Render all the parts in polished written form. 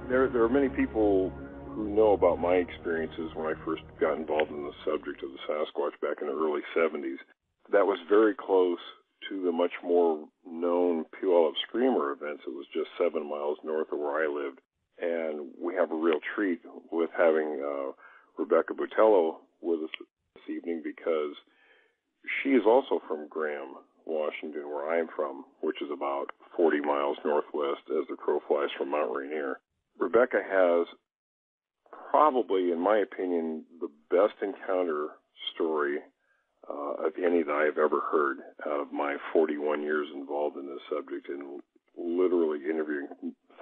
There are many people who know about my experiences when I first got involved in the subject of the Sasquatch back in the early 70s. That was very close to the much more known Puyallup Screamer events. It was just 7 miles north of where I lived. And we have a real treat with having Rebecca Botello with us this evening, because she is also from Graham, Washington, where I am from, which is about 40 miles northwest as the crow flies from Mount Rainier. Rebecca has probably, in my opinion, the best encounter story of any that I've ever heard out of my 41 years involved in this subject, and literally interviewing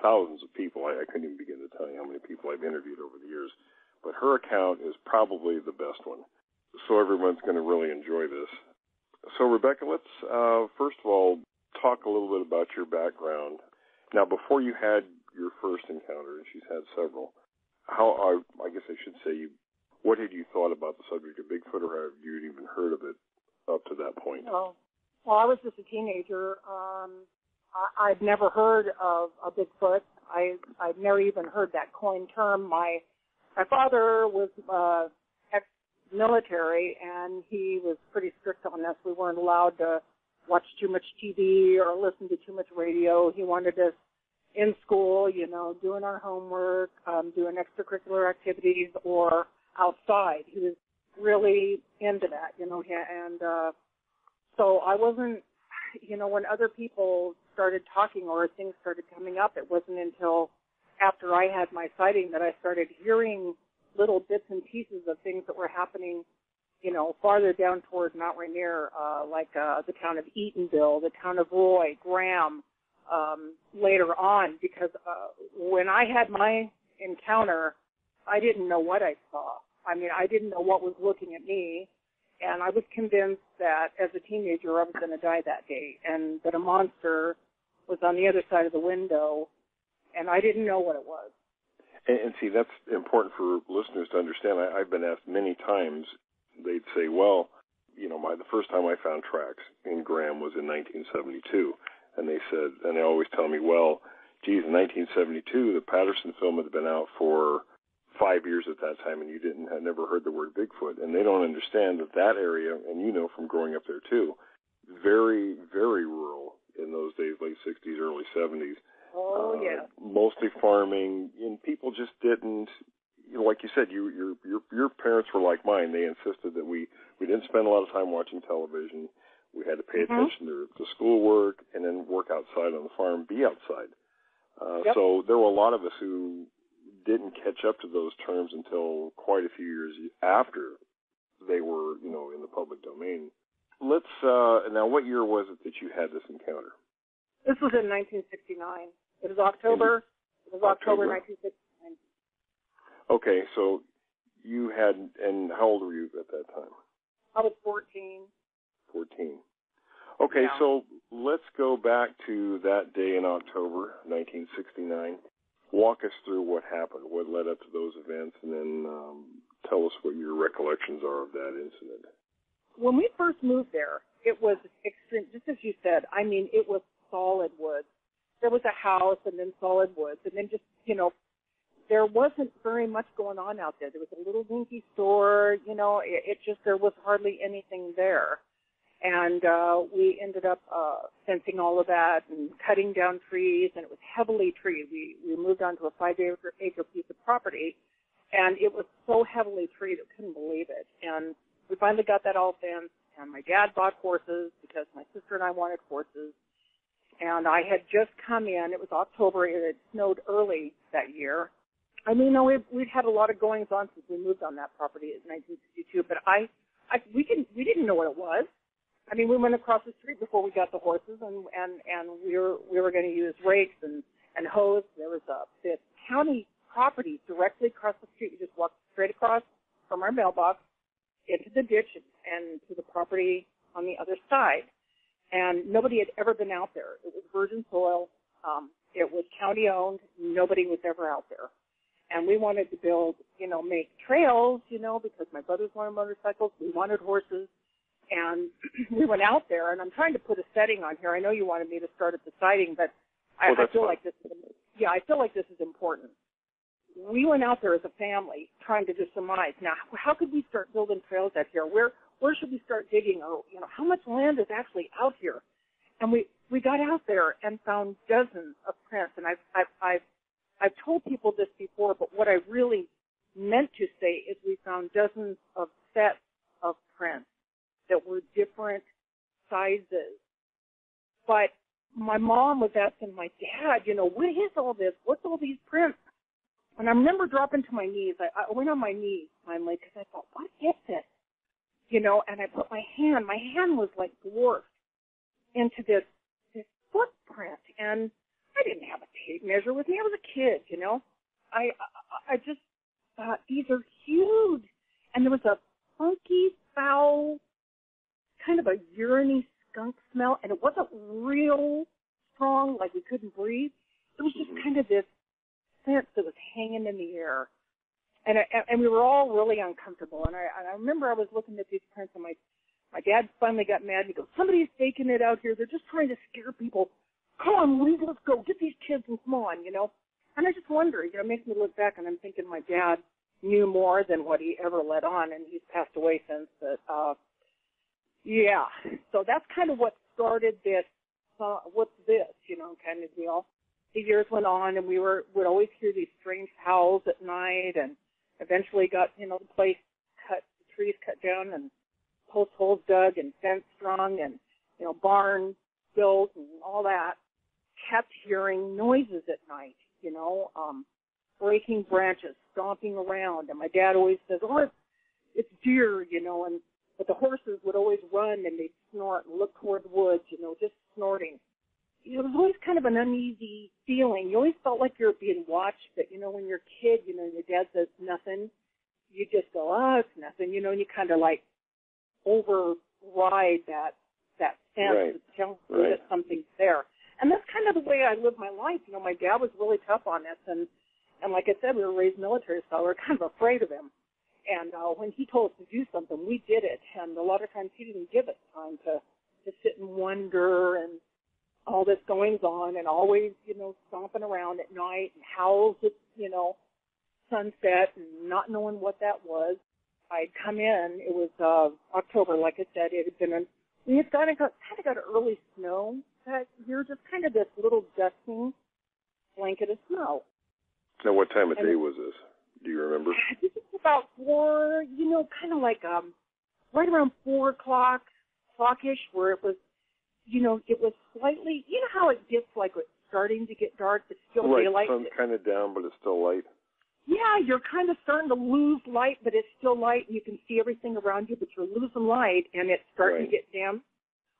thousands of people. I couldn't even begin to tell you how many people I've interviewed over the years. But her account is probably the best one. So everyone's going to really enjoy this. So, Rebecca, let's first of all talk a little bit about your background. Now, before you had your first encounter, and she's had several, I guess I should say, what had you thought about the subject of Bigfoot, or have you even heard of it up to that point? Well, I was just a teenager. I'd never heard of a Bigfoot. I'd never even heard that coined term. My father was ex-military, and he was pretty strict on us. We weren't allowed to watch too much TV or listen to too much radio. He wanted us in school, doing our homework, doing extracurricular activities, or outside. He was really into that, and so I wasn't, when other people started talking or things started coming up, it wasn't until after I had my sighting that I started hearing little bits and pieces of things that were happening, farther down toward Mount Rainier, like the town of Eatonville, the town of Roy, Graham, later on, because when I had my encounter, I didn't know what I saw. I mean, I didn't know what was looking at me, and I was convinced that as a teenager I was going to die that day, and that a monster was on the other side of the window, and I didn't know what it was. And see, that's important for listeners to understand. I've been asked many times, they'd say, well, the first time I found tracks in Graham was in 1972. And they said, and they always tell me, well, geez, in 1972, the Patterson film had been out for 5 years at that time, and you had never heard the word Bigfoot. And they don't understand that area, and from growing up there too, very, very rural in those days, late 60s, early 70s. Oh, yeah. Mostly farming, and people just didn't, like you said, your parents were like mine. They insisted that we didn't spend a lot of time watching television. We had to pay attention to schoolwork and then work outside on the farm, be outside. So there were a lot of us who didn't catch up to those terms until quite a few years after they were, in the public domain. Let's, now what year was it that you had this encounter? This was in 1969. It was October. It was October 1969. Okay, so you had, and how old were you at that time? I was 14. 14. Okay, yeah. So let's go back to that day in October 1969. Walk us through what happened, what led up to those events, and then tell us what your recollections are of that incident. When we first moved there, it was extreme, just as you said. I mean, it was solid woods. There was a house and then solid woods, and then just, there wasn't very much going on out there. There was a little dinky store, it just, there was hardly anything there. And we ended up fencing all of that and cutting down trees, and it was heavily treed. We moved onto a 5-acre piece of property, and it was so heavily treed, I couldn't believe it. And we finally got that all fenced, and my dad bought horses because my sister and I wanted horses. And I had just come in. It was October. It had snowed early that year. I mean, we'd had a lot of goings on since we moved on that property in 1962, but we didn't know what it was. I mean, we went across the street before we got the horses, and we were going to use rakes and hoes. There was this county property directly across the street. We just walked straight across from our mailbox into the ditch and to the property on the other side. And nobody had ever been out there. It was virgin soil. It was county-owned. Nobody was ever out there. And we wanted to build, make trails, because my brothers wanted motorcycles. We wanted horses. And we went out there, and I'm trying to put a setting on here. I know you wanted me to start at the sighting, but I feel like this is important. we went out there as a family trying to just surmise, now, how could we start building trails out here? Where should we start digging? Or, how much land is actually out here? And we got out there and found dozens of prints. And I've told people this before, but what I really meant to say is we found dozens of sets of prints that were different sizes. But my mom was asking my dad, what is all this? What's all these prints? And I remember dropping to my knees. I went on my knees finally because I thought, what is this? And I put my hand was like dwarfed into this footprint. And I didn't have a tape measure with me. I was a kid, I just thought, these are huge. And there was a funky, foul, kind of a urine-y skunk smell. And it wasn't real strong, like we couldn't breathe. It was just kind of this sense that was hanging in the air. And we were all really uncomfortable. And I remember I was looking at these prints, and my dad finally got mad. And he goes, somebody's faking it out here. They're just trying to scare people. Come on, Louise, let's go. Get these kids and come on, And I just wonder, it makes me look back, and I'm thinking my dad knew more than what he ever let on, and he's passed away since. But, yeah. So that's kind of what started this, what's this, kind of deal. The years went on, and would always hear these strange howls at night, and eventually got, the place cut, the trees cut down, and post holes dug, and fence strung, and, barn built, and all that. Kept hearing noises at night, breaking branches, stomping around, and my dad always says, oh, it's deer, but the horses would always run, and they'd snort and look toward the woods, just snorting. It was always kind of an uneasy feeling. You always felt like you were being watched, but, when you're a kid, your dad says nothing, you just go, oh, it's nothing, and you kind of like override that sense to tell you that something's there. And that's kind of the way I live my life. My dad was really tough on us, and like I said, we were raised military, so we were kind of afraid of him. And when he told us to do something, we did it, and a lot of times he didn't give us time to sit and wonder and all this goings on, and always, stomping around at night and howls at, sunset and not knowing what that was. I'd come in, it was October, like I said, it had been we had kind of got early snow that year, just kind of this little dusting blanket of snow. Now, what time of day was this? Do you remember? I think it was about 4, kind of like right around 4 o'clock-ish, where it was, it was slightly, how it gets like it's starting to get dark, it's still daylight. Sun's kind of down, but it's still light. Yeah, you're kind of starting to lose light, but it's still light, and you can see everything around you, but you're losing light, and it's starting to get dim.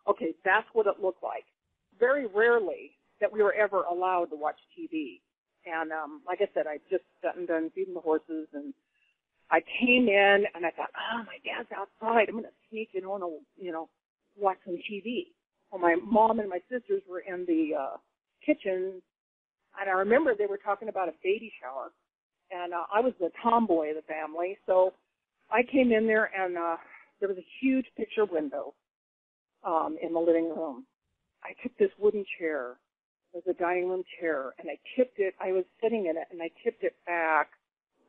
Okay, that's what it looked like. Very rarely that we were ever allowed to watch TV. And like I said, I just gotten done feeding the horses, and I came in, and I thought, oh, my dad's outside. I'm going to sneak in and, watch some TV. Well, my mom and my sisters were in the kitchen, and I remember they were talking about a baby shower. And I was the tomboy of the family, so I came in there, and there was a huge picture window in the living room. I took this wooden chair. It was a dining room chair, and I tipped it. I was sitting in it, and I tipped it back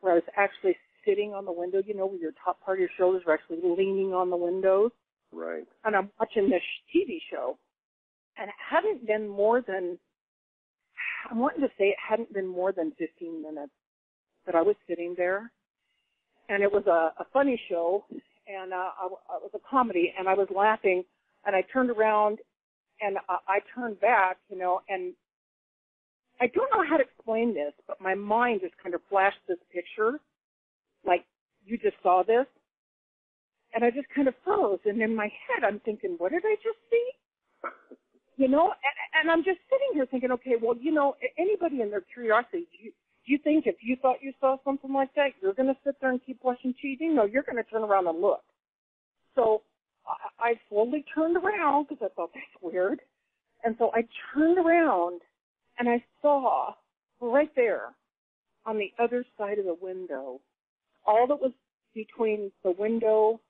where I was actually sitting on the window, where your top part of your shoulders were actually leaning on the windows. Right. And I'm watching this TV show, and it hadn't been more than, I'm wanting to say it hadn't been more than 15 minutes that I was sitting there. And it was a funny show, and it was a comedy, and I was laughing, and I turned around, and I turned back, and I don't know how to explain this, but my mind just kind of flashed this picture, like, you just saw this, and I just kind of froze, and in my head I'm thinking, what did I just see? And I'm just sitting here thinking, okay, well, anybody in their curiosity, do you think if you thought you saw something like that, you're going to sit there and keep watching TV? No, you're going to turn around and look. So I slowly turned around because I thought, that's weird. And so I turned around, and I saw right there on the other side of the window, all that was between the window,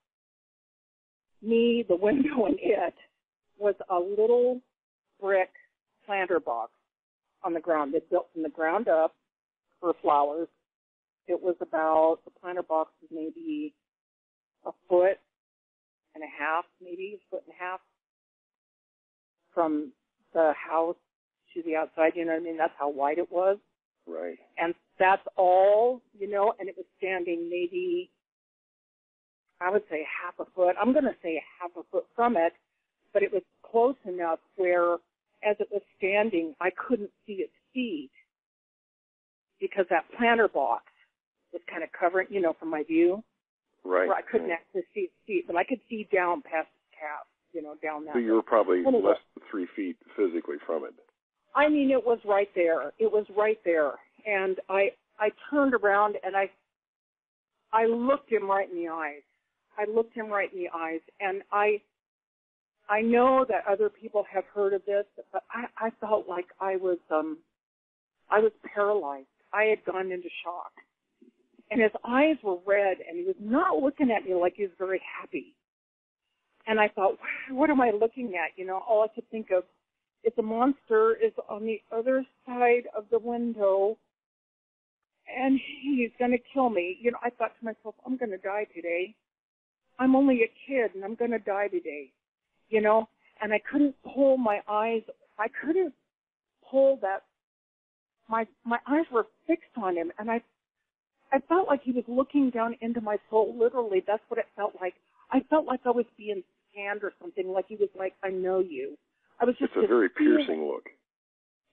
me, the window, and it was a little brick planter box on the ground. They built from the ground up for flowers, It was about, the planter box was maybe a foot and a half, maybe a foot and a half from the house to the outside, you know what I mean? That's how wide it was. Right. And that's all, you know, and it was standing maybe, I would say half a foot. I'm going to say half a foot from it, but it was close enough where as it was standing, I couldn't see its feet because that planter box was kind of covering, you know, from my view. Right. Where I couldn't actually see its feet, but I could see down past its calf, you know, down that So you were probably less than 3 feet physically from it. I mean, it was right there. It was right there. And I turned around and I looked him right in the eyes. I looked him right in the eyes. And I know that other people have heard of this, but I felt like I was paralyzed. I had gone into shock. And his eyes were red, and he was not looking at me like he was very happy. And I thought, what am I looking at? You know, all I could think of is the monster is on the other side of the window, and he's going to kill me. You know, I thought to myself, I'm going to die today. I'm only a kid, and I'm going to die today. You know, and I couldn't pull my eyes. I couldn't pull that. My eyes were fixed on him, and I felt like he was looking down into my soul. Literally, that's what it felt like. I felt like I was being scanned or something. Like he was like, "I know you." I was just. It's a very piercing look.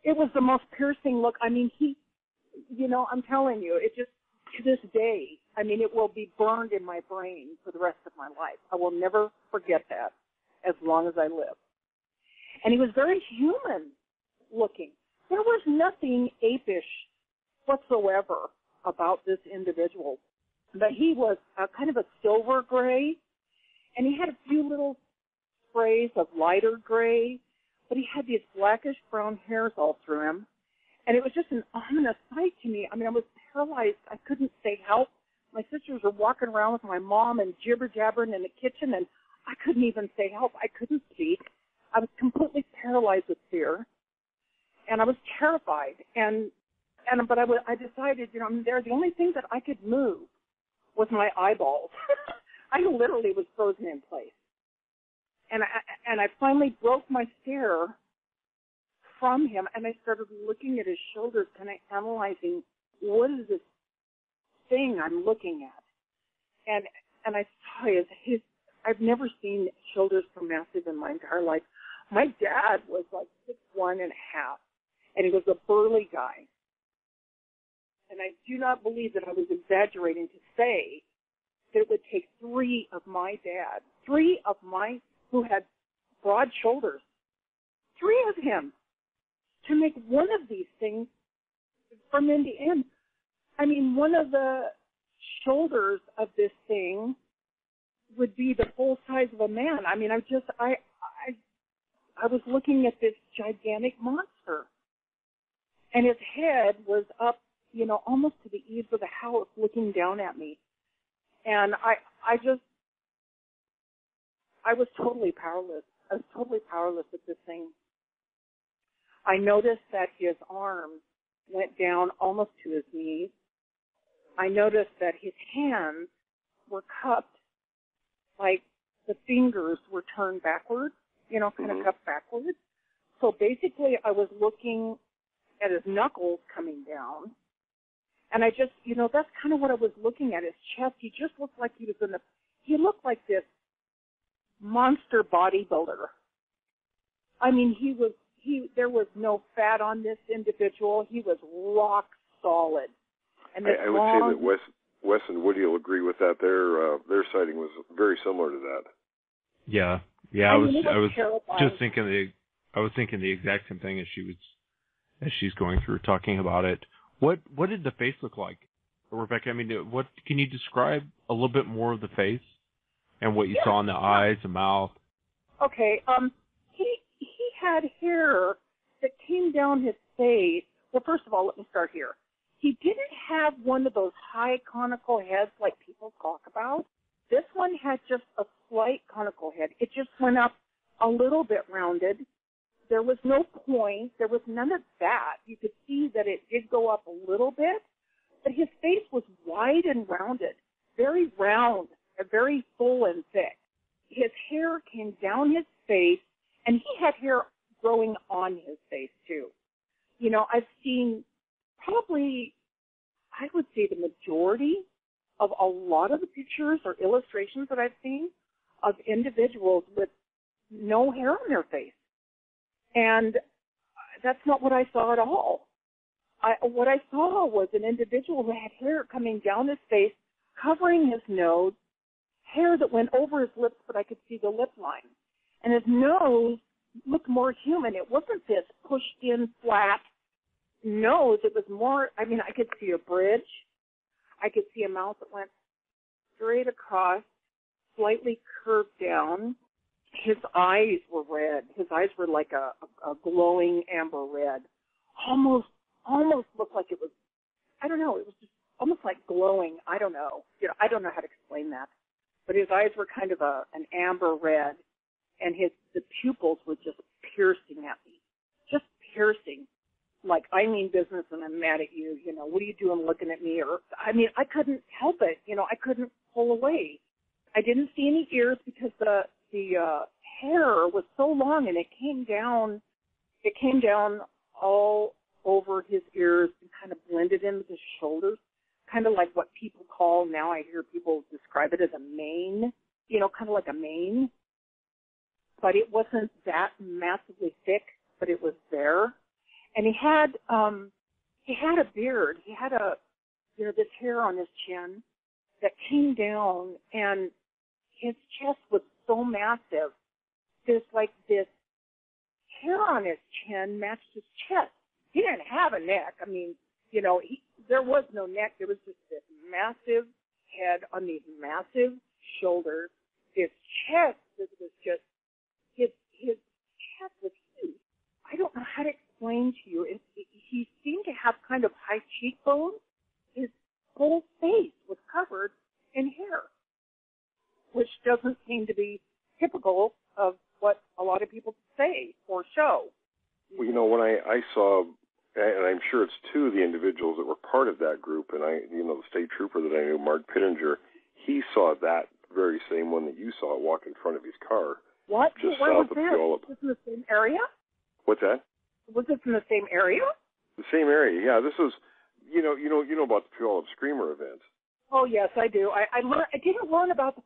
It was the most piercing look. I mean, you know, I'm telling you, it just to this day. I mean, it will be burned in my brain for the rest of my life. I will never forget that as long as I live. And he was very human looking. There was nothing apish whatsoever about this individual. But he was kind of a silver gray, and he had a few little sprays of lighter gray, but he had these blackish brown hairs all through him. And it was just an ominous sight to me. I mean, I was paralyzed. I couldn't say help. My sisters were walking around with my mom and jibber-jabbering in the kitchen, and I couldn't even say help. I couldn't speak. I was completely paralyzed with fear, and I was terrified. But I decided, you know, the only thing that I could move was my eyeballs. I literally was frozen in place. And I finally broke my stare from him, and I started looking at his shoulders, kind of analyzing, what is this thing I'm looking at? And I saw his I've never seen shoulders so massive in my entire life. My dad was like 6'1.5", and he was a burly guy. And I do not believe that I was exaggerating to say that it would take three of who had broad shoulders, three of him, to make one of these things from end to end. I mean, one of the shoulders of this thing would be the full size of a man. I mean, I was looking at this gigantic monster, and his head was up, you know, almost to the eaves of the house, looking down at me. And I was totally powerless. I was totally powerless at this thing. I noticed that his arms went down almost to his knees. I noticed that his hands were cupped, like the fingers were turned backwards, you know, kind of cupped backwards. So basically I was looking at his knuckles coming down. And I just, you know, that's kind of what I was looking at, his chest. He just looked like he looked like this monster bodybuilder. I mean, there was no fat on this individual. He was rock solid. And I would say that Wes and Woody will agree with that. Their sighting was very similar to that. Yeah. I was just thinking the exact same thing as she's going through talking about it. What did the face look like, Rebecca? I mean, what can you describe a little bit more of the face and what you saw in the eyes, the mouth? Okay. He had hair that came down his face. Well, first of all, let me start here. He didn't have one of those high conical heads like people talk about. This one had just a slight conical head. It just went up a little bit rounded. There was no point. There was none of that. You could see that it did go up a little bit, but his face was wide and rounded, very round, very full and thick. His hair came down his face, and he had hair growing on his face, too. You know, I've seen probably, I would say the majority of a lot of the pictures or illustrations that I've seen of individuals with no hair on their face. And that's not what I saw at all. What I saw was an individual who had hair coming down his face, covering his nose, hair that went over his lips, but I could see the lip line. And his nose looked more human. It wasn't this pushed-in, flat nose. It was more, I mean, I could see a bridge. I could see a mouth that went straight across, slightly curved down. His eyes were red. His eyes were like a glowing amber red. Almost looked like it was, I don't know, it was just almost like glowing. I don't know. You know, I don't know how to explain that. But his eyes were kind of an amber red, and the pupils were just piercing at me. Just piercing. Like, I mean business and I'm mad at you. You know, what are you doing looking at me? Or, I mean, I couldn't help it. You know, I couldn't pull away. I didn't see any ears because the hair was so long, and it came down all over his ears and kind of blended into his shoulders, kind of like what people call, now I hear people describe it as a mane, you know, kind of like a mane. But it wasn't that massively thick, but it was there. And he had a beard. He had this hair on his chin that came down, and his chest was so massive. There's like this hair on his chin matched his chest. He didn't have a neck. I mean, you know, there was no neck. There was just this massive head on these massive shoulders. His chest was just, his chest was huge. I don't know how to explain to you. He seemed to have kind of high cheekbones. His whole face was covered in hair, which doesn't seem to be typical of what a lot of people say or show. Well, you know, when I saw, and I'm sure it's two of the individuals that were part of that group, and the state trooper that I knew, Mark Pittenger, he saw that very same one that you saw walk in front of his car. What? Just Where south was of Puyallup. Was this in the same area? What's that? Was this in the same area? The same area, yeah. This was, you know about the Puyallup Screamer event. Oh yes, I do. I didn't learn about the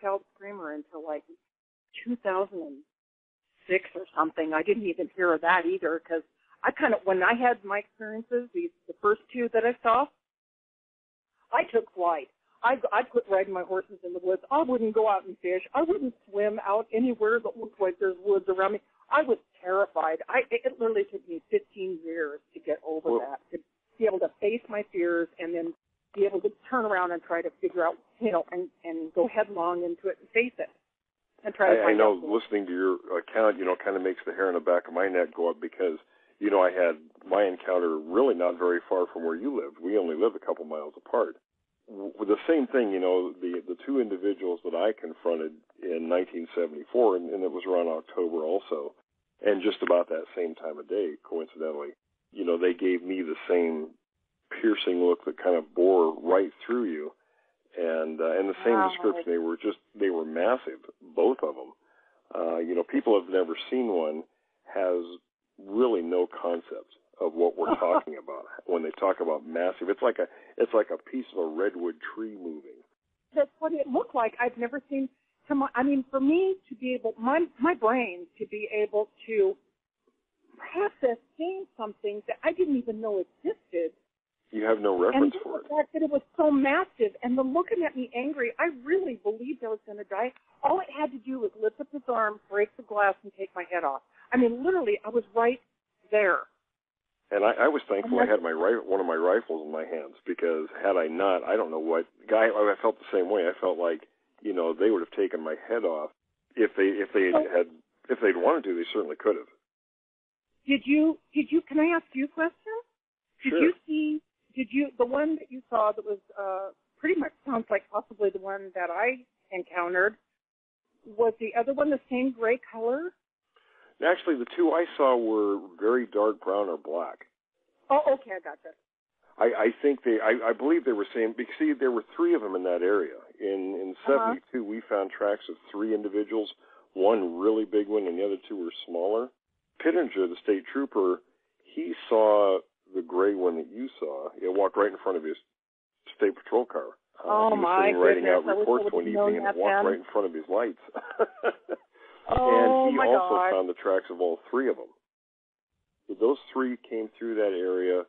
Puyallup Screamer until like 2006 or something. I didn't even hear of that either, because when I had my experiences, the first two that I saw, I took flight. I quit riding my horses in the woods. I wouldn't go out and fish. I wouldn't swim out anywhere that looked like there's woods around me. I was terrified. It literally took me 15 years to get over that, to be able to face my fears and then be able to turn around and try to figure out, and go headlong into it and face it. And try to find out. I know, listening to your account, kind of makes the hair on the back of my neck go up, because, I had my encounter really not very far from where you lived. We only live a couple miles apart. With the same thing, the two individuals that I confronted in 1974, and it was around October also, and just about that same time of day, coincidentally, they gave me the same piercing look that kind of bore right through you, and the same description. They were massive, both of them. People have never seen one, has really no concept of what we're talking about when they talk about massive. It's like a piece of a redwood tree moving. That's what it looked like. I've never seen. For me to be able, my brain to be able to process seeing something that I didn't even know existed. You have no reference for it. And the fact that it was so massive, and the looking at me angry, I really believed I was going to die. All it had to do was lift up his arm, break the glass, and take my head off. I mean, literally, I was right there. And I was thankful I had one of my rifles in my hands, because had I not, I don't know what I felt the same way. I felt like they would have taken my head off if they'd wanted to. They certainly could have. Did you? Can I ask you a question? Sure. Did you the one that you saw that was pretty much sounds like possibly the one that I encountered? Was the other one the same gray color? Actually, the two I saw were very dark brown or black. Oh, okay, I got that. I think I believe they were saying, because see, there were 3 of them in that area. In 72, we found tracks of 3 individuals, one really big one, and the other 2 were smaller. Pittenger, the state trooper, he saw the gray one that you saw. It walked right in front of his state patrol car. He was sitting writing out reports one evening, and it walked right in front of his lights. And he also found the tracks of all 3 of them. So those 3 came through that area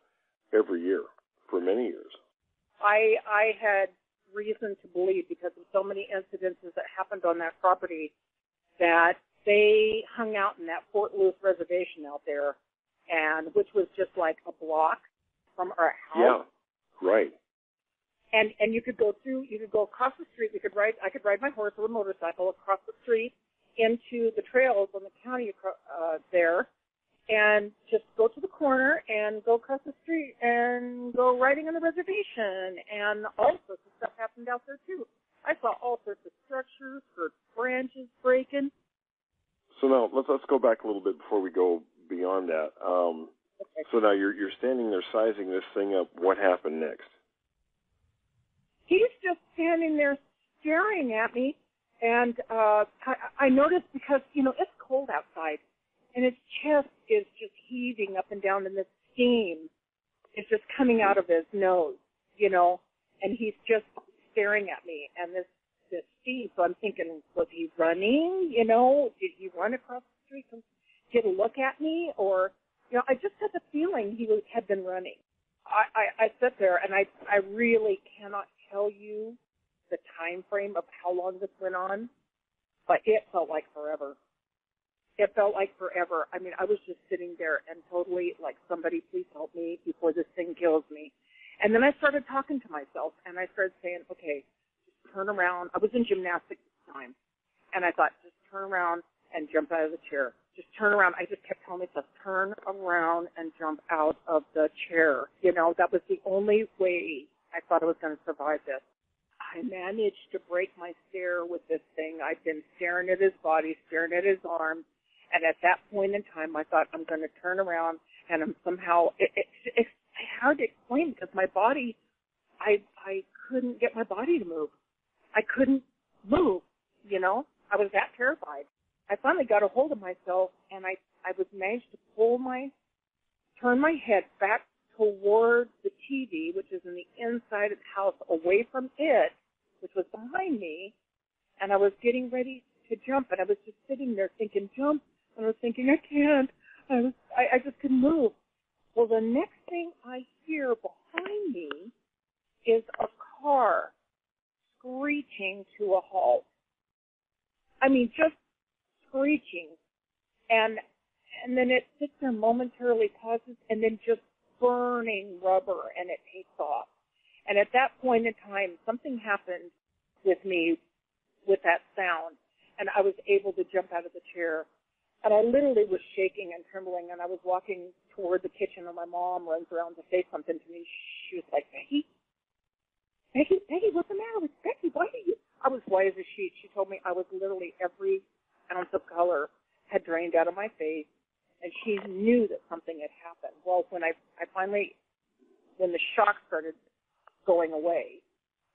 every year for many years. I had reason to believe, because of so many incidences that happened on that property, that they hung out in that Fort Lewis reservation out there, and which was just like a block from our house. Yeah, right. And you could go across the street. I could ride my horse or a motorcycle across the street into the trails on the county there, and just go to the corner and go across the street and go riding on the reservation, and all sorts of stuff happened out there too. I saw all sorts of structures, heard branches breaking. So now let's go back a little bit before we go beyond that. Okay. So now you're standing there sizing this thing up. What happened next? He's just standing there staring at me, and I noticed, because, it's cold outside, and his chest is just heaving up and down, and this steam is just coming out of his nose, and he's just staring at me, and this steam. So I'm thinking, was he running? Did he run across the street and get a look at me? Or, I just had the feeling he had been running. I sat there, and I really cannot tell you the time frame of how long this went on, but it felt like forever. It felt like forever. I mean, I was just sitting there and totally like, somebody please help me before this thing kills me. And then I started talking to myself, and I started saying, okay, just turn around. I was in gymnastics at the time, and I thought, just turn around and jump out of the chair. Just turn around. I just kept telling myself, turn around and jump out of the chair. That was the only way I thought I was going to survive this. I managed to break my stare with this thing. I'd been staring at his body, staring at his arms, and at that point in time, I thought, I'm going to turn around, and I'm somehow, it's hard to explain, because my body, I couldn't get my body to move. I couldn't move, I was that terrified. I finally got a hold of myself, and I was managed to turn my head back toward the TV, which is in the inside of the house, away from it, which was behind me, and I was getting ready to jump, and I was just sitting there thinking, jump, and I was thinking, I can't. I just couldn't move. Well, the next thing I hear behind me is a car screeching to a halt. I mean, just screeching. And then it sits there momentarily, pauses, and then just burning rubber, and it takes off. And at that point in time, something happened with me with that sound, and I was able to jump out of the chair. And I literally was shaking and trembling, and I was walking toward the kitchen, and my mom runs around to say something to me. She was like, Peggy, what's the matter with Becky? Why are you? I was white as a sheet. She told me I was literally, every ounce of color had drained out of my face, and she knew that something had happened. Well, when when the shock started going away,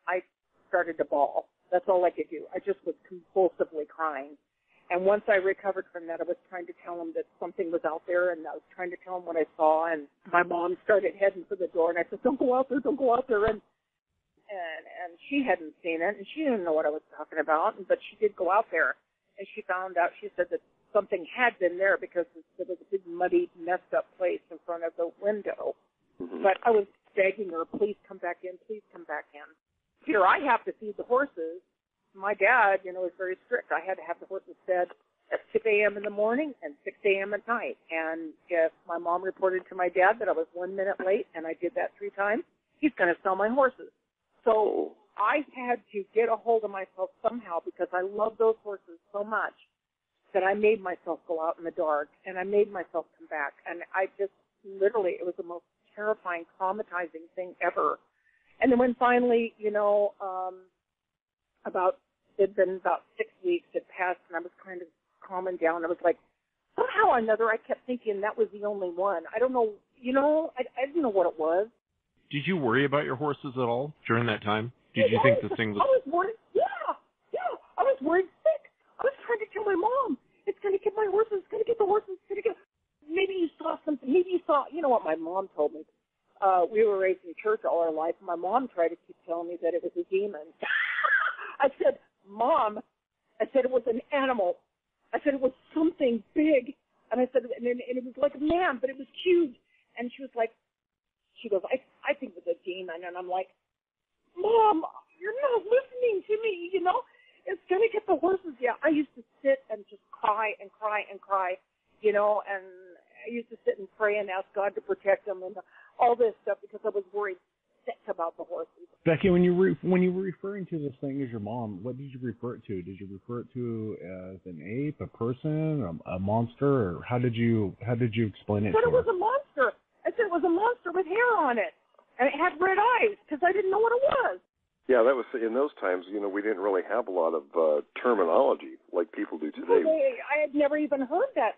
I started to bawl. That's all I could do. I just was compulsively crying. And once I recovered from that, I was trying to tell him that something was out there, and I was trying to tell him what I saw, and my mom started heading for the door, and I said, don't go out there, and she hadn't seen it, and she didn't know what I was talking about, but she did go out there, and she found out, she said that something had been there, because there was a big muddy, messed up place in front of the window. Mm-hmm. But I was begging her, please come back in, please come back in. Here, I have to feed the horses. My dad, is very strict. I had to have the horses fed at 6 a.m. in the morning and 6 a.m. at night. And if my mom reported to my dad that I was 1 minute late, and I did that 3 times, he's going to sell my horses. So I had to get a hold of myself somehow, because I love those horses so much that I made myself go out in the dark, and I made myself come back. And I just literally, it was the most terrifying, traumatizing thing ever. And then when finally, it'd been about 6 weeks had passed, and I was kind of calming down. I was like, somehow or another, I kept thinking that was the only one. I don't know, I didn't know what it was. Did you worry about your horses at all during that time? Did you think the thing was... I was worried. Yeah. I was worried sick. I was trying to tell my mom, it's going to get my horses. It's going to get the horses. It's going to get... Maybe you saw something. Maybe you saw... You know what my mom told me? We were raised in church all our life. My mom tried to keep telling me that it was a demon. I said, Mom, it was an animal. I said it was something big. And I said, and it was like a man, but it was huge. And she was like, she goes, I think it was a demon. And I'm like, Mom, you're not listening to me, you know? It's going to get the horses. Yeah, I used to sit and just cry and cry and cry, you know, and I used to sit and pray and ask God to protect them and all this stuff because I was worried sick about the horses. Becky, when you were referring to this thing as your mom, what did you refer it to? Did you refer it to as an ape, a person, a monster, or how did you explain it? I said it was a monster. I said it was a monster with hair on it, and it had red eyes because I didn't know what it was. Yeah, that was in those times. You know, we didn't really have a lot of terminology like people do today. No, I had never even heard that.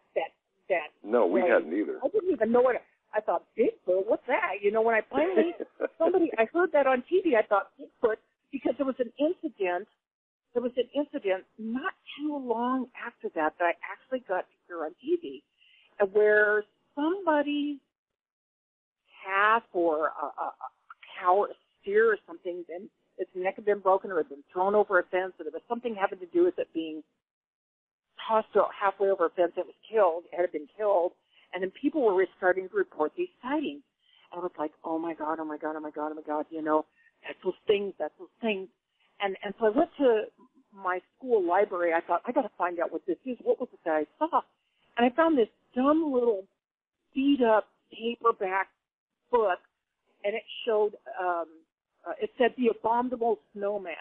No, we hadn't either. I didn't even know what. I thought Bigfoot. What's that? You know, when I finally I heard that on TV. I thought Bigfoot because there was an incident. There was an incident not too long after that I actually got to hear on TV, where somebody's calf or a cow or a steer or something, and its neck had been broken or had been thrown over a fence, or there was something having to do with it being tossed halfway over a fence. It was killed. It had been killed. And then people were starting to report these sightings. And I was like, oh, my God, you know, that's those things. And so I went to my school library. I thought, I got to find out what this is. What was it that I saw? And I found this dumb little beat-up paperback book, and it showed, it said The Abominable Snowman.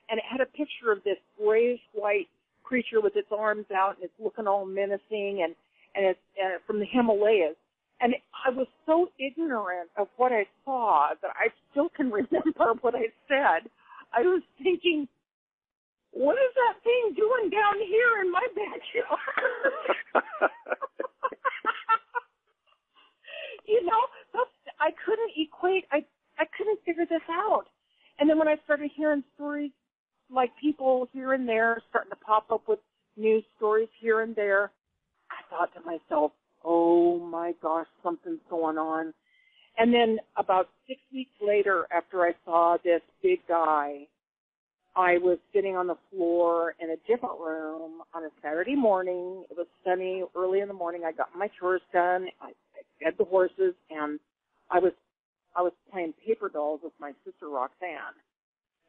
And it had a picture of this grayish-white creature with its arms out, and it's looking all menacing, and it's from the Himalayas. And I was so ignorant of what I saw that I still can remember what I said. I was thinking, what is that thing doing down here in my backyard? You know, I couldn't equate, I couldn't figure this out. And then when I started hearing stories, like people here and there starting to pop up with news stories here and there, I thought to myself, oh my gosh, something's going on. And then about 6 weeks later, after I saw this big guy, I was sitting on the floor in a different room on a Saturday morning. It was sunny, early in the morning. I got my chores done. I fed the horses, and I was playing paper dolls with my sister Roxanne.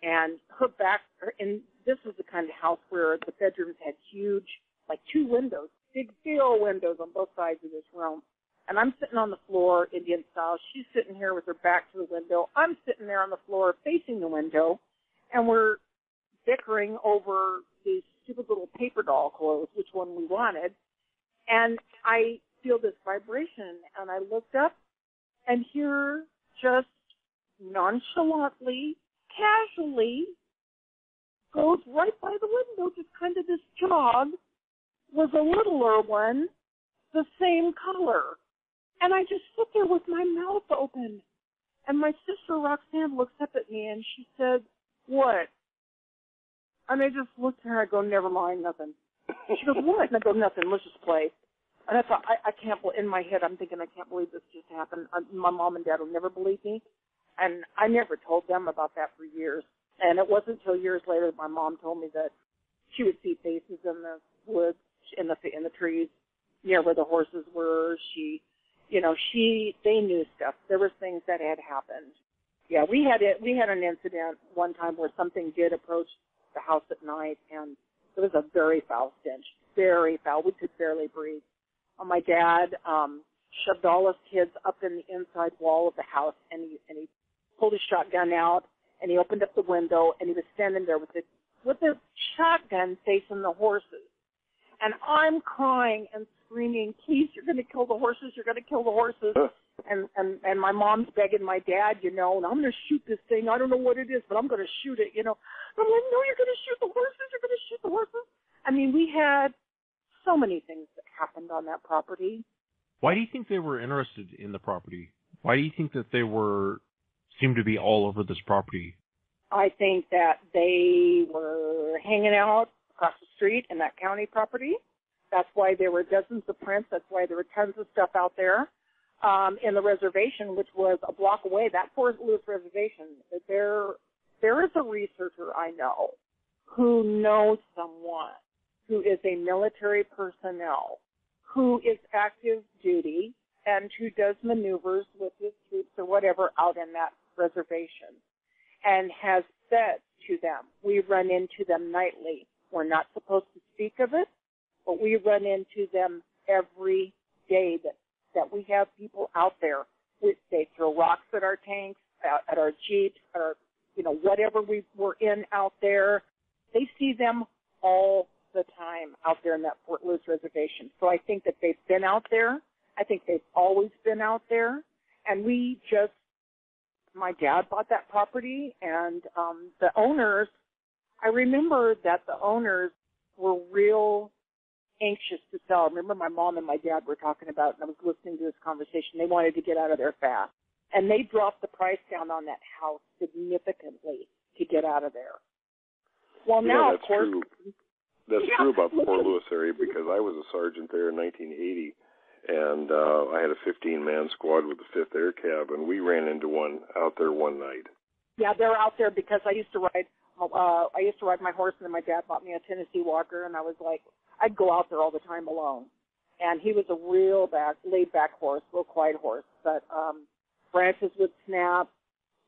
And her back, and this was the kind of house where the bedrooms had huge, like 2 windows, big old windows on both sides of this room. And I'm sitting on the floor, Indian style. She's sitting here with her back to the window. I'm sitting there on the floor facing the window, and we're bickering over these stupid little paper doll clothes, which one we wanted. And I feel this vibration, and I looked up, and here, just nonchalantly, casually, goes right by the window, just kind of this jog, was a littler one, the same color. And I just sit there with my mouth open. And my sister Roxanne looks up at me and she said, what? And I just looked at her and I go, never mind, nothing. She goes, what? And I go, nothing, let's just play. And I thought, I can't, in my head I'm thinking, I can't believe this just happened. My mom and dad will never believe me. And I never told them about that for years. And it wasn't until years later that my mom told me that she would see faces in the woods, in the trees, near where the horses were. They knew stuff. There were things that had happened. Yeah, we had an incident one time where something did approach the house at night, and it was a very foul stench, very foul. We could barely breathe. My dad shoved all his kids up in the inside wall of the house, and he pulled his shotgun out, and he opened up the window, and he was standing there with the shotgun facing the horses. And I'm crying and screaming, please, you're going to kill the horses, you're going to kill the horses. And my mom's begging my dad, and I'm going to shoot this thing. I don't know what it is, but I'm going to shoot it, And I'm like, no, you're going to shoot the horses, you're going to shoot the horses. I mean, we had so many things that happened on that property. Why do you think they were interested in the property? Why do you think that they were seem to be all over this property? I think that they were hanging out across the street in that county property. That's why there were dozens of prints. That's why there were tons of stuff out there. In the reservation, which was a block away, that Fort Lewis reservation, there is a researcher I know who knows someone who is a military personnel, who is active duty, and who does maneuvers with his troops or whatever out in that reservation, and has said to them, we run into them nightly. We're not supposed to speak of it, but we run into them every day that we have people out there. They throw rocks at our tanks, at our jeeps, at our, whatever we were in out there. They see them all the time out there in that Fort Lewis reservation. So I think that they've been out there. I think they've always been out there. And my dad bought that property, and the owners, I remember that the owners were real anxious to sell. I remember my mom and my dad were talking about, and I was listening to this conversation, they wanted to get out of there fast. And they dropped the price down on that house significantly to get out of there. Well, now, of course... True. That's true about the Fort Lewis area, because I was a sergeant there in 1980, and I had a 15-man squad with the 5th Air Cab, and we ran into one out there one night. Yeah, they're out there because I used to ride my horse, and then my dad bought me a Tennessee Walker, and I was like, I'd go out there all the time alone. And he was a real laid-back horse, real quiet horse, but branches would snap,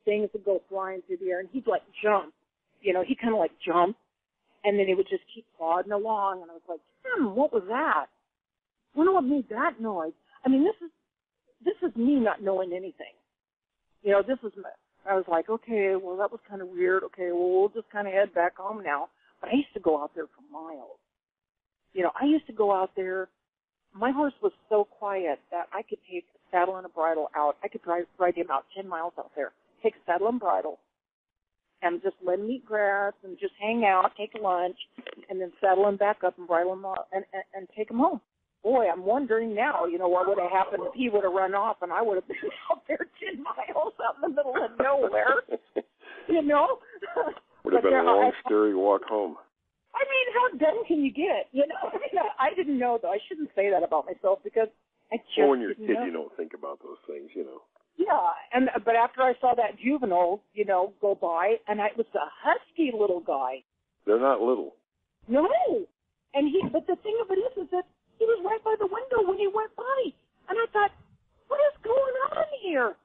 things would go flying through the air, and he'd like jump. He kind of like jumped, and then he would just keep plodding along, and I was like, what was that? I wonder what made that noise. I mean, this is me not knowing anything. I was like, okay, well, that was kind of weird. Okay, well, we'll just kind of head back home now. But I used to go out there for miles. I used to go out there. My horse was so quiet that I could take a saddle and a bridle out. I could ride him out 10 miles out there, take a saddle and bridle, and just let him eat grass and just hang out, take lunch, and then saddle him back up and bridle him out and take him home. Boy, I'm wondering now, what would have happened if he would have run off and I would have been out there 10 miles out in the middle of nowhere, Would have been a long, scary walk home. I mean, how dumb can you get? I didn't know, though. I shouldn't say that about myself because I just Well, when you're a kid, know. you don't think about those things, Yeah, but after I saw that juvenile, go by, and it was a husky little guy. They're not little. No, but the thing of it is that he was right by the window when he went by, and I thought, what is going on here?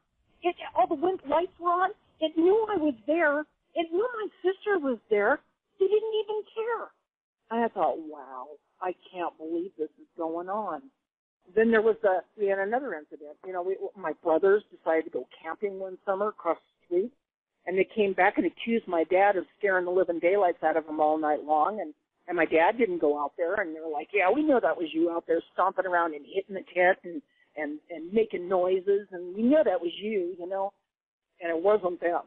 All the lights were on. It knew I was there. It knew my sister was there. He didn't even care. And I thought, wow, I can't believe this is going on. Then we had another incident. My brothers decided to go camping one summer across the street, and they came back and accused my dad of scaring the living daylights out of them all night long. And my dad didn't go out there, and they were like, yeah, we know that was you out there stomping around and hitting the tent and making noises, and we know that was you, and it wasn't them.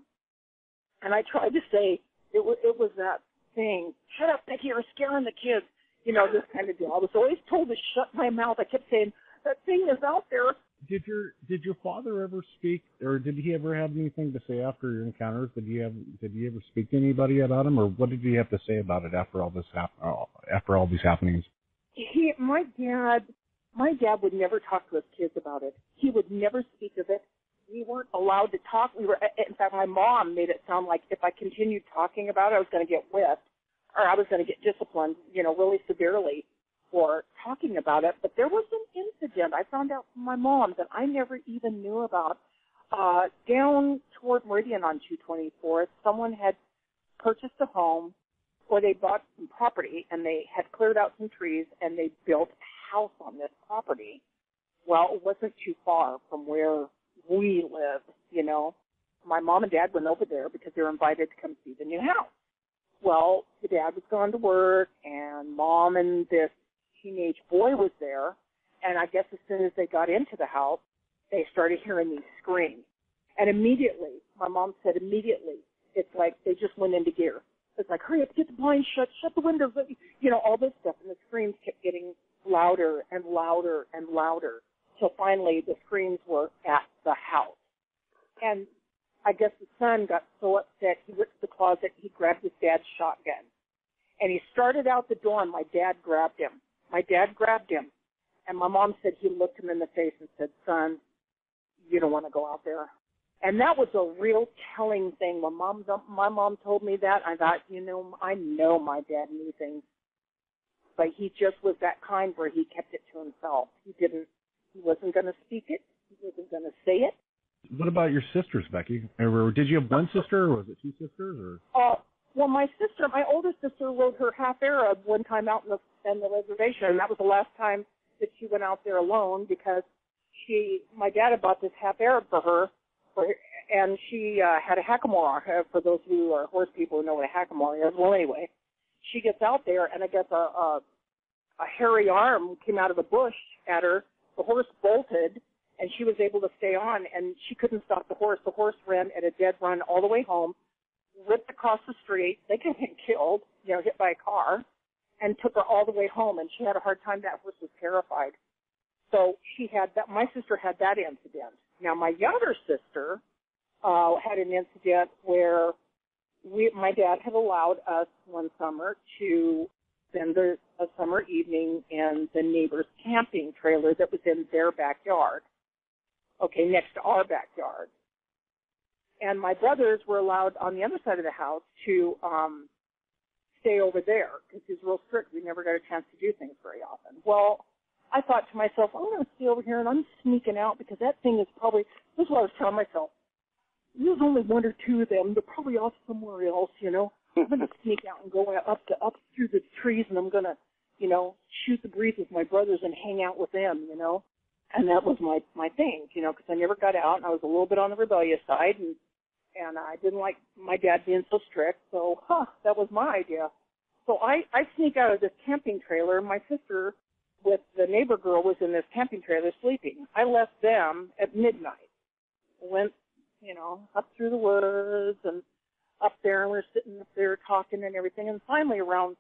And I tried to say, it was that thing, shut up, Becky, you're scaring the kids. This kind of deal. I was always told to shut my mouth. I kept saying, that thing is out there. Did your father ever speak, or did he ever have anything to say after your encounters? Did he ever speak to anybody about him, or what did he have to say about it after all these happenings? My dad would never talk to his kids about it. He would never speak of it. We weren't allowed to talk. In fact, my mom made it sound like if I continued talking about it, I was going to get whipped, or I was going to get disciplined, really severely for talking about it. But there was an incident I found out from my mom that I never even knew about. Down toward Meridian on 224, someone had purchased a home, or they bought some property, and they had cleared out some trees, and they built a house on this property. Well, it wasn't too far from where we lived, My mom and dad went over there because they were invited to come see the new house. Well, the dad was gone to work, and mom and this teenage boy was there, and I guess as soon as they got into the house, they started hearing these screams. And immediately, my mom said it's like they just went into gear. It's like, hurry up, get the blinds shut the windows, all this stuff. And the screams kept getting louder and louder and louder. So finally, the screams were at the house. And I guess the son got so upset, he went to the closet, he grabbed his dad's shotgun. And he started out the door, and my dad grabbed him. And my mom said he looked him in the face and said, son, you don't want to go out there. And that was a real telling thing. When my mom told me that, I thought, I know my dad knew things. But he just was that kind where he kept it to himself. He wasn't going to speak it. He wasn't going to say it. What about your sisters, Becky? Did you have one sister, or was it two sisters? Or? Well, my older sister rode her half-Arab one time out in the reservation, and that was the last time that she went out there alone because my dad had bought this half-Arab for her, and she had a hackamore. For those who are horse people who know what a hackamore is, well, anyway, she gets out there, and I guess a hairy arm came out of the bush at her. The horse bolted, and she was able to stay on, and she couldn't stop the horse. The horse ran at a dead run all the way home, ripped across the street. They could have been killed, hit by a car, and took her all the way home, and she had a hard time. That horse was terrified. So my sister had that incident. Now, my younger sister had an incident where my dad had allowed us one summer to spend a summer evening in the neighbor's camping trailer that was in their backyard, next to our backyard. And my brothers were allowed on the other side of the house to stay over there because he was real strict. We never got a chance to do things very often. Well, I thought to myself, I'm going to stay over here, and I'm sneaking out because that thing is probably, this is what I was telling myself, there's only one or two of them. They're probably off somewhere else, I'm going to sneak out and go up through the trees, and I'm going to, shoot the breeze with my brothers and hang out with them, And that was my thing, because I never got out, and I was a little bit on the rebellious side, and I didn't like my dad being so strict, so, that was my idea. So I sneak out of this camping trailer. My sister with the neighbor girl was in this camping trailer sleeping. I left them at midnight, went, up through the woods and up there, and we're sitting up there talking and everything, and finally around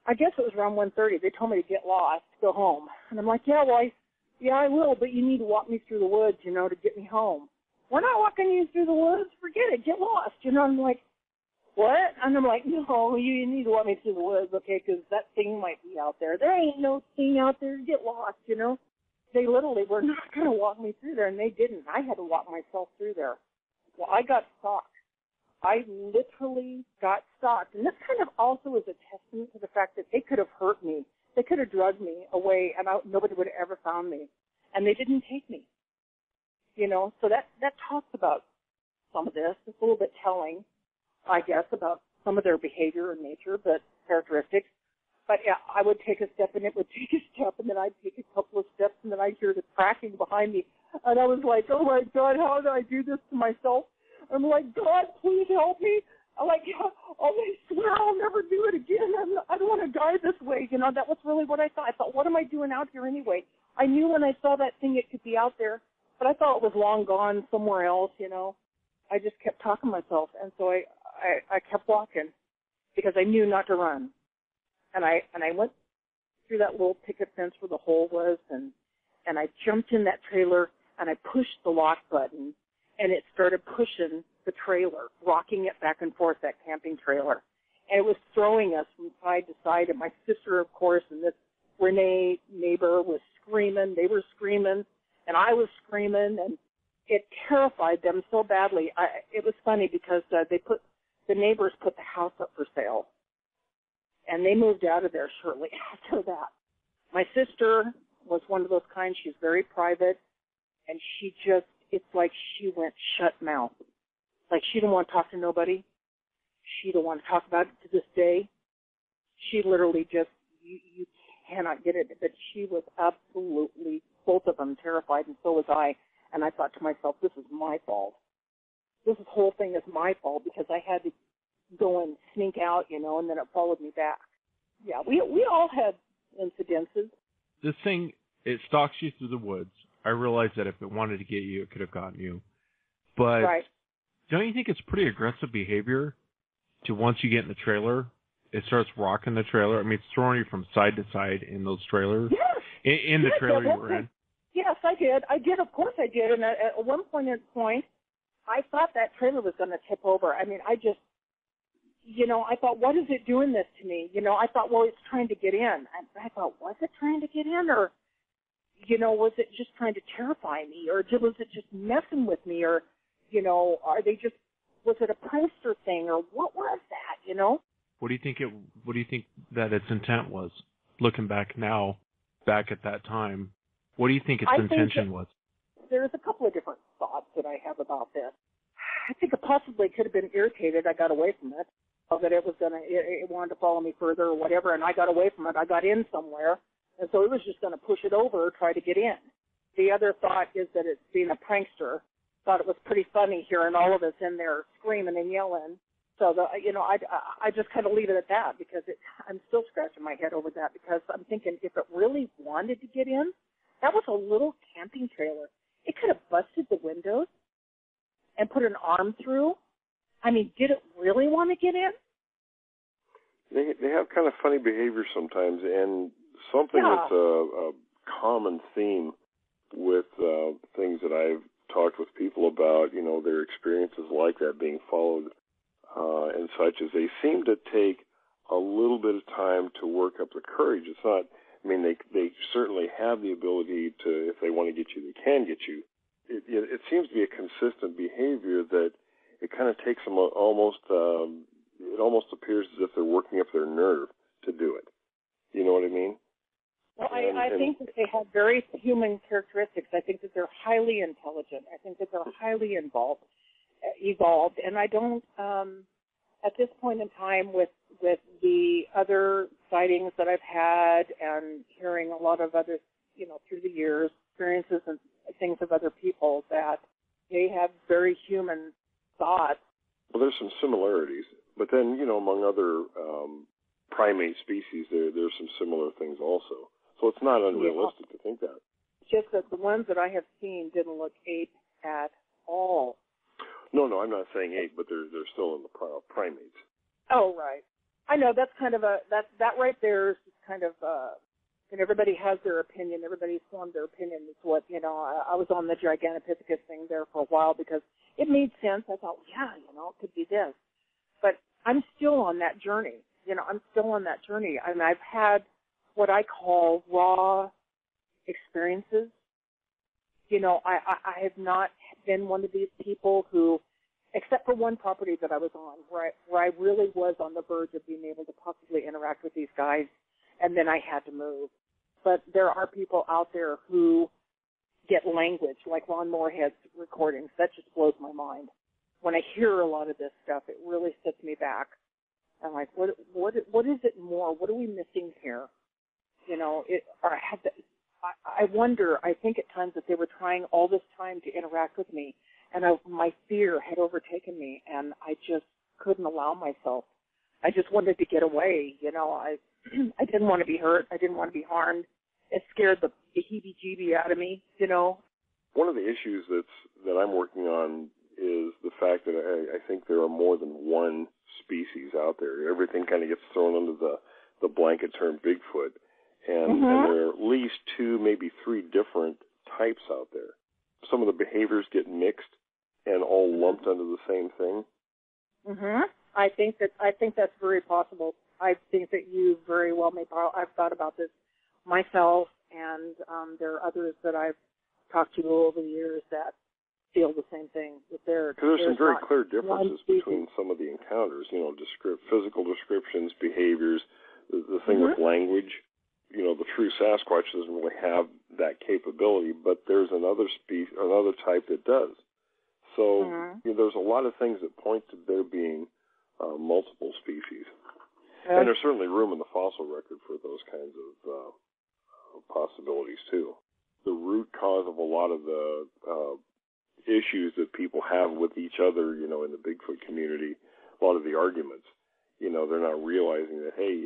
1:30, they told me to get lost, go home. And I'm like, yeah, I will, but you need to walk me through the woods, to get me home. We're not walking you through the woods. Forget it. Get lost. I'm like, what? And I'm like, no, you need to walk me through the woods, okay, because that thing might be out there. There ain't no thing out there. Get lost, They literally were not going to walk me through there, and they didn't. I had to walk myself through there. Well, I got stalked. I literally got stalked. And this kind of also is a testament to the fact that they could have hurt me. They could have drugged me away, and nobody would have ever found me. And they didn't take me. So that talks about some of this. It's a little bit telling, I guess, about some of their behavior and nature, but characteristics. But yeah, I would take a step, and it would take a step, and then I'd take a couple of steps, and then I'd hear the cracking behind me. And I was like, oh, my God, how did I do this to myself? I'm like, God, please help me. I'm like, I swear I'll never do it again. I don't want to die this way. That was really what I thought. I thought, what am I doing out here anyway? I knew when I saw that thing it could be out there, but I thought it was long gone somewhere else, I just kept talking to myself, and so I kept walking because I knew not to run. And I went through that little picket fence where the hole was, and I jumped in that trailer, and I pushed the lock button, and it started pushing the trailer, rocking it back and forth, that camping trailer. And it was throwing us from side to side. And my sister, of course, and this Renee neighbor was screaming. They were screaming, and I was screaming, and it terrified them so badly. It was funny because the neighbors put the house up for sale, and they moved out of there shortly after that. My sister was one of those kinds. She's very private, and it's like she went shut mouth. Like she didn't want to talk to nobody. She didn't want to talk about it to this day. She literally just, you cannot get it. But she was absolutely, both of them, terrified, and so was I. And I thought to myself, this is my fault. This whole thing is my fault because I had to go and sneak out, and then it followed me back. Yeah, we all had incidences. This thing, it stalks you through the woods. I realize that if it wanted to get you, it could have gotten you. But right. Don't you think it's pretty aggressive behavior to once you get in the trailer, it starts rocking the trailer? I mean, it's throwing you from side to side in those trailers. Yes. In the trailer you were in. Yes, I did. Of course I did. And at one point, I thought that trailer was going to tip over. I mean, I just, I thought, what is it doing this to me? I thought, well, it's trying to get in. And I thought, was it trying to get in? Or, was it just trying to terrify me? Or was it just messing with me? Or, was it a prankster thing? Or what was that, What do you think that its intent was? Looking back now, back at that time, what do you think its intention was? There's a couple of different thoughts that I have about this. I think it possibly could have been irritated. I got away from it. That it wanted to follow me further or whatever, and I got away from it. I got in somewhere, and so it was just going to push it over, try to get in. The other thought is that it's being a prankster. Thought it was pretty funny hearing all of us in there screaming and yelling. So, I just kind of leave it at that because I'm still scratching my head over that because I'm thinking if it really wanted to get in, that was a little camping trailer. It could have busted the windows and put an arm through. I mean, did it really want to get in? They have kind of funny behavior sometimes, and something that's a common theme with things that I've talked with people about, their experiences like that being followed and such, is they seem to take a little bit of time to work up the courage. It's not, they certainly have the ability to, if they want to get you, they can get you. It seems to be a consistent behavior that it kind of takes them almost, it almost appears as if they're working up their nerve to do it. You know what I mean? Well, I think that they have very human characteristics. I think that they're highly intelligent. I think that they're highly evolved. And I don't, at this point in time with the other sightings that I've had and hearing a lot of other, through the years, experiences and things of other people, that they have very human thoughts. Well, there's some similarities. But then, among other primate species, there's some similar things also. So it's not unrealistic to think that. It's just that the ones that I have seen didn't look ape at all. No, I'm not saying ape, but they're still in the primates. Oh, right. I know that's kind of that right there is kind of, and everybody has their opinion. Everybody's formed their opinion. It's what, I was on the Gigantopithecus thing there for a while because it made sense. I thought, it could be this. But I'm still on that journey. I'm still on that journey. I mean, I've had what I call raw experiences. I have not been one of these people who, except for one property that I was on, where I really was on the verge of being able to possibly interact with these guys, and then I had to move. But there are people out there who get language, like Ron Moorhead's recordings. That just blows my mind. When I hear a lot of this stuff, it really sets me back. I'm like, what is it more? What are we missing here? I wonder, I think at times that they were trying all this time to interact with me, and my fear had overtaken me, and I just couldn't allow myself. I just wanted to get away. I didn't want to be hurt. I didn't want to be harmed. It scared the heebie-jeebie out of me, One of the issues that I'm working on is the fact that I think there are more than one species out there. Everything kind of gets thrown under the blanket term Bigfoot. And there are at least 2, maybe 3 different types out there. Some of the behaviors get mixed and all lumped under the same thing. I think that's very possible. I think that you very well may. I've thought about this myself, and there are others that I've talked to over the years that feel the same thing. Because there's some very clear differences between some of the encounters. Physical descriptions, behaviors, the thing with language. The true Sasquatch doesn't really have that capability, but there's another type that does. So there's a lot of things that point to there being multiple species. And there's certainly room in the fossil record for those kinds of possibilities, too. The root cause of a lot of the issues that people have with each other, in the Bigfoot community, a lot of the arguments, they're not realizing that, hey,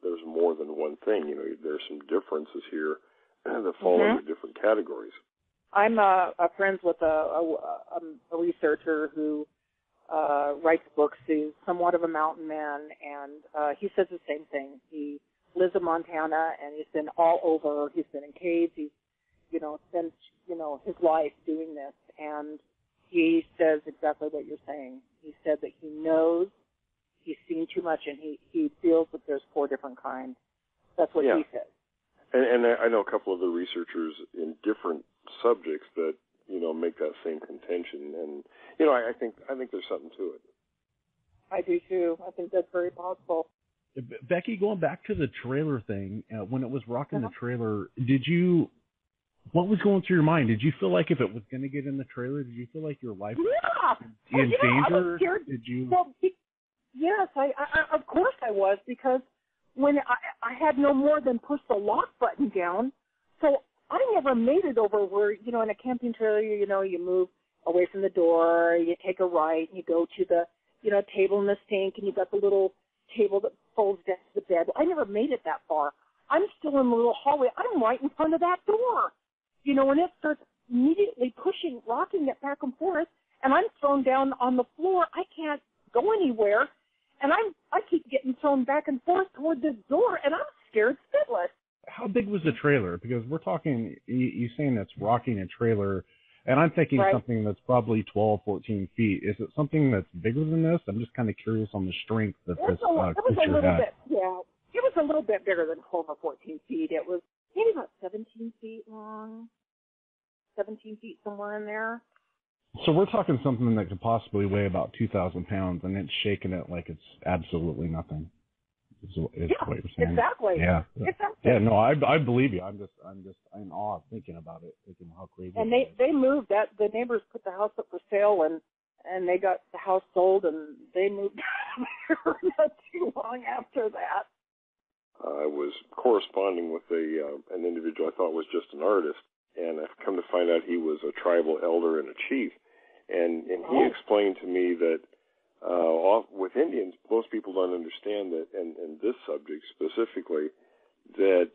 there's more than one thing. There's some differences here that fall into different categories. I'm friends with a researcher who writes books. He's somewhat of a mountain man, and he says the same thing. He lives in Montana, and he's been all over. He's been in caves. He's, spent, his life doing this. And he says exactly what you're saying. He said that he knows he's seen too much, and he feels that there's 4 different kinds. That's what he says. And I know a couple of the researchers in different subjects that, make that same contention. And, I think there's something to it. I do too. I think that's very possible. Becky, going back to the trailer thing, when it was rocking the trailer, what was going through your mind? Did you feel like if it was going to get in the trailer, did you feel like your life was in danger? I was scared. Did you? Well, yes, I of course I was, because when I had no more than push the lock button down, so I never made it over where, in a camping trailer, you move away from the door, you take a right, and you go to the, table in the sink, and you've got the little table that folds down to the bed. I never made it that far. I'm still in the little hallway. I'm right in front of that door. When it starts immediately pushing, rocking it back and forth, and I'm thrown down on the floor, I can't go anywhere, and I keep getting thrown back and forth toward this door, and I'm scared shitless. How big was the trailer? Because we're talking, you're saying that's rocking a trailer, and I'm thinking something that's probably 12, 14 feet. Is it something that's bigger than this? I'm just kind of curious on the strength that this creature had. It was a little bit bigger than 12 or 14 feet. It was maybe about 17 feet long, 17 feet somewhere in there. So we're talking something that could possibly weigh about 2,000 pounds, and it's shaking it like it's absolutely nothing. Is what you're saying. Exactly. Yeah. Exactly. Yeah. No, I believe you. I'm in awe thinking about it, thinking how crazy. And they moved that. The neighbors put the house up for sale, and they got the house sold, and they moved not too long after that. I was corresponding with an individual I thought was just an artist, and I've come to find out he was a tribal elder and a chief, and he explained to me that with Indians, most people don't understand that, and this subject specifically, that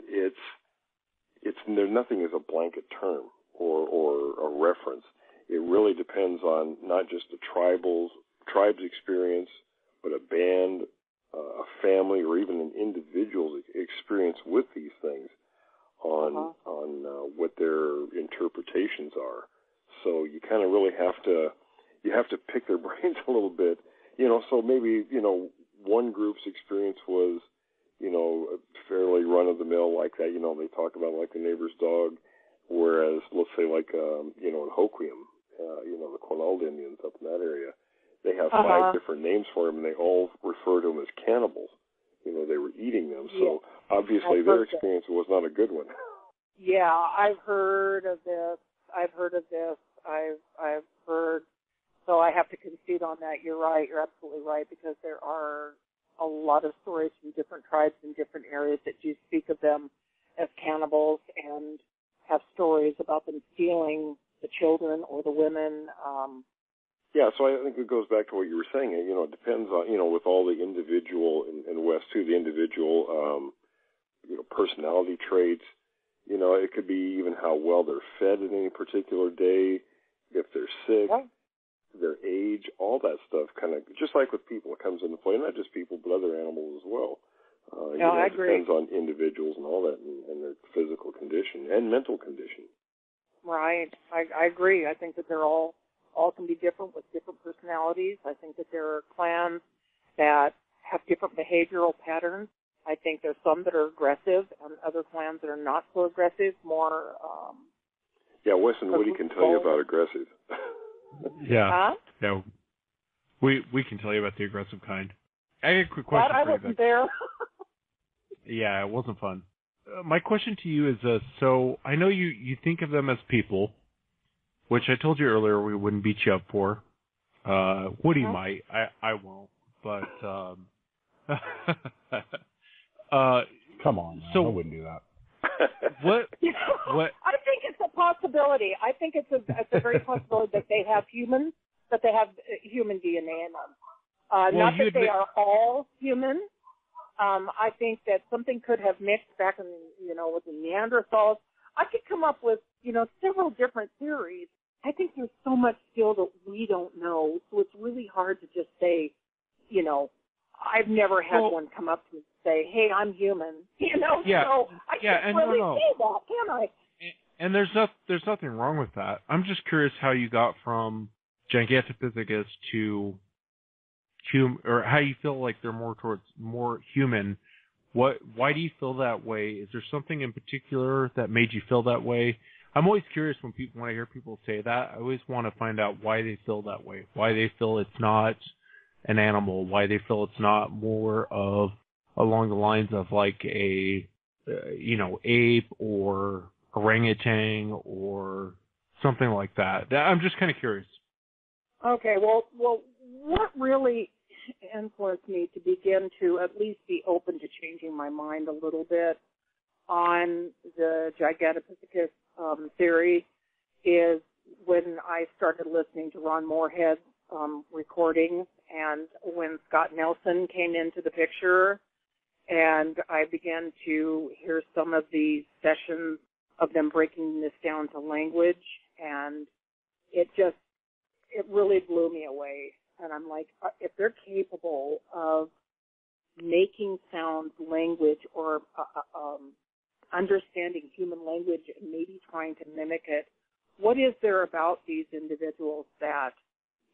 there's nothing as a blanket term or a reference. It really depends on not just the tribe's experience, but a band, a family, or even an individual's experience with these things on what their interpretations are. So you kind of really have to pick their brains a little bit. So maybe, one group's experience was, fairly run-of-the-mill like that. They talk about like the neighbor's dog, whereas, let's say like, in Hoquiam, the Quinault Indians up in that area, they have 5 different names for them, and they all refer to them as cannibals. They were eating them. So obviously their experience was not a good one. Yeah, I've heard of this. I've heard. So I have to concede on that. You're right. You're absolutely right, because there are a lot of stories from different tribes in different areas that do speak of them as cannibals and have stories about them stealing the children or the women. Yeah, so I think it goes back to what you were saying. It depends on, with all the individual, in West too, the individual, personality traits. It could be even how well they're fed in any particular day, if they're sick. Yeah. Their age, all that stuff, kind of just like with people, it comes into play. Not just people, but other animals as well. I agree. It depends on individuals and all that, and their physical condition and mental condition. Right, I agree. I think that they're all can be different with different personalities. I think that there are clans that have different behavioral patterns. I think there's some that are aggressive, and other clans that are not so aggressive. More. Yeah, Wes and Woody can tell you about aggressive. Yeah. Yeah. We can tell you about the aggressive kind. I got a quick question for you. I wasn't there. Yeah, it wasn't fun. My question to you is, so I know you think of them as people, which I told you earlier we wouldn't beat you up for. Woody might. I won't. But come on, man. I wouldn't do that. What? I think it's a possibility. I think it's a very possibility that they have human DNA in them. Not that they are all human. I think that something could have mixed back in, with the Neanderthals. I could come up with, several different theories. I think there's so much still that we don't know, so it's really hard to just say, I've never had one come up to me and say, hey, I'm human, Yeah. So I can't really say that, can I? And there's nothing wrong with that. I'm just curious how you got from Gigantopithecus to or how you feel like they're more human. Why do you feel that way? Is there something in particular that made you feel that way? I'm always curious when I hear people say that. I always want to find out why they feel that way, why they feel it's not an animal, why they feel it's not more of along the lines of like a ape or orangutan or something like that. I'm just kind of curious. Okay, well, what really influenced me to begin to at least be open to changing my mind a little bit on the Gigantopithecus theory is when I started listening to Ron Moorhead's recordings, and when Scott Nelson came into the picture, and I began to hear some of the sessions of them breaking this down to language, and it really blew me away. And I'm like, if they're capable of making sounds language or understanding human language and maybe trying to mimic it, what is there about these individuals that